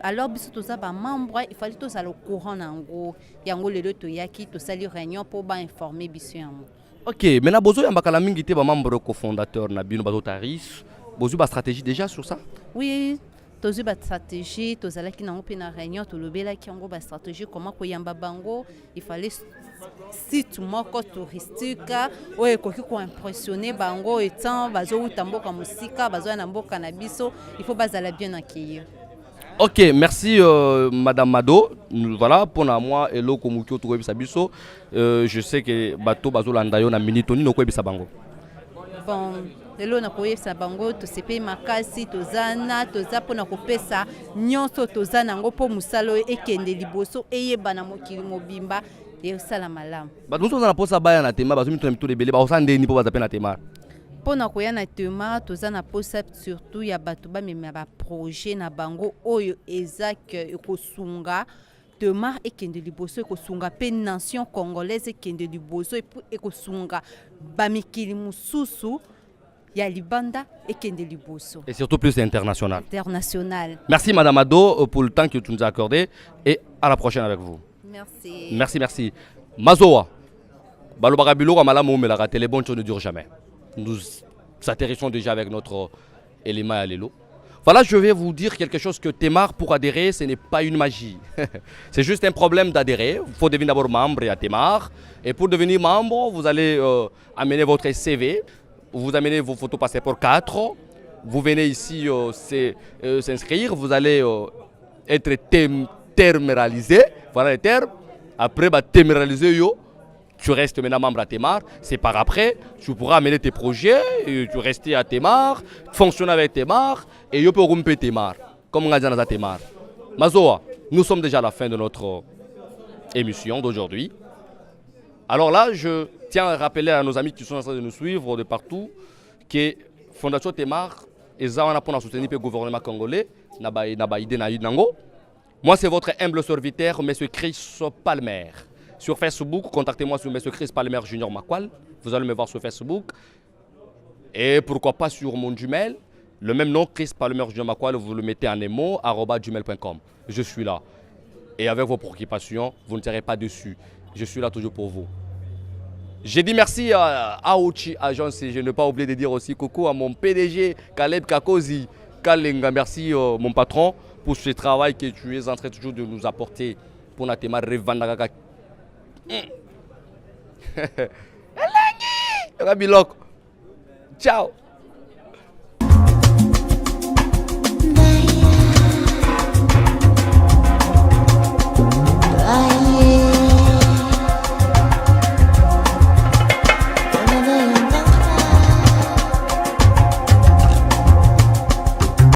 Alors biso toza ba membre il fallait tous aller au courant nango yango lelo to yaki to sali réunion pour ba informer biso yango. Ok, maintenant bozo yambakala mingi te ba membre cofondateur na bino bazo taris. Bozo ba stratégie déjà sur ça? Oui. Tozu ba stratégie, tozalaki nango pe na réunion tolobelaki yango ba stratégie comment koyamba bango, il fallait site moko touristique oyo ekoki ko impressionner bango etant bazouta mboka musika bazoya na mboka na biso, il faut bazala bien accueillir. Ok, merci Madame Mado. Voilà, pour moi, et l'autre comme Sabiso, je sais que bateau bazolanda yo na minitoni no kwebisa bango. Bon, lelo na koyebisa bango to sepe makasi tozana toza pona kopesa nyonso tozana ngo po musalo ekende liboso eyeba mokili mobimba e sala malamu. Bato nous na posa baya na tema bazo mitu na mitu lebele ba osande ni po baza pe na tema. Pona koya na tema tozana posa surtout ya bato ba mema ba projet na bango oyo ezak ekosunga Temar ekende liboso ekosunga pe nation congolaise ekende liboso ekosunga bamikili mususu ya libanda ekende liboso. Et surtout plus international. International. Merci Madame Ado pour le temps que tu nous as accordé et à la prochaine avec vous. Merci. Merci. Mazoa. Balobaka biloko malamu melaka télé bonne chose ne dure jamais. Nous atterrissons déjà avec notre élément à l'élo. Voilà, je vais vous dire quelque chose que Temar, pour adhérer, ce n'est pas une magie. C'est juste un problème d'adhérer. Il faut devenir d'abord membre à Temar. Et pour devenir membre, vous allez amener votre CV, vous amenez vos photos passeport 4, vous venez ici s'inscrire, vous allez être terminalisé. Voilà les termes. Après, terminalisé, tu restes maintenant membre à Temar. C'est par après, tu pourras amener tes projets, et tu restes à Temar, fonctionner avec Temar, et tu peux rompre Temar, comme on a dit dans Temar. Mazoa, nous sommes déjà à la fin de notre émission d'aujourd'hui. Alors là, je tiens à rappeler à nos amis qui sont en train de nous suivre de partout que Fondation Temar est là pour soutenir le gouvernement congolais. Moi, c'est votre humble serviteur, M. Chris Palmer. Sur Facebook, contactez-moi sur M. Chris Palmer Junior Makwal. Vous allez me voir sur Facebook. Et pourquoi pas sur mon Gmail. Le même nom, Chris Palmer Junior Makwal, vous le mettez en émo, @gmail.com. Je suis là. Et avec vos préoccupations, vous ne serez pas dessus. Je suis là toujours pour vous. J'ai dit merci à Aochi Agence et je n'ai pas oublié de dire aussi coucou à mon PDG Caleb Kakozi Kalenga. Merci mon patron pour ce travail que tu es en train toujours de nous apporter pour notre thème Revandagaka. Ciao.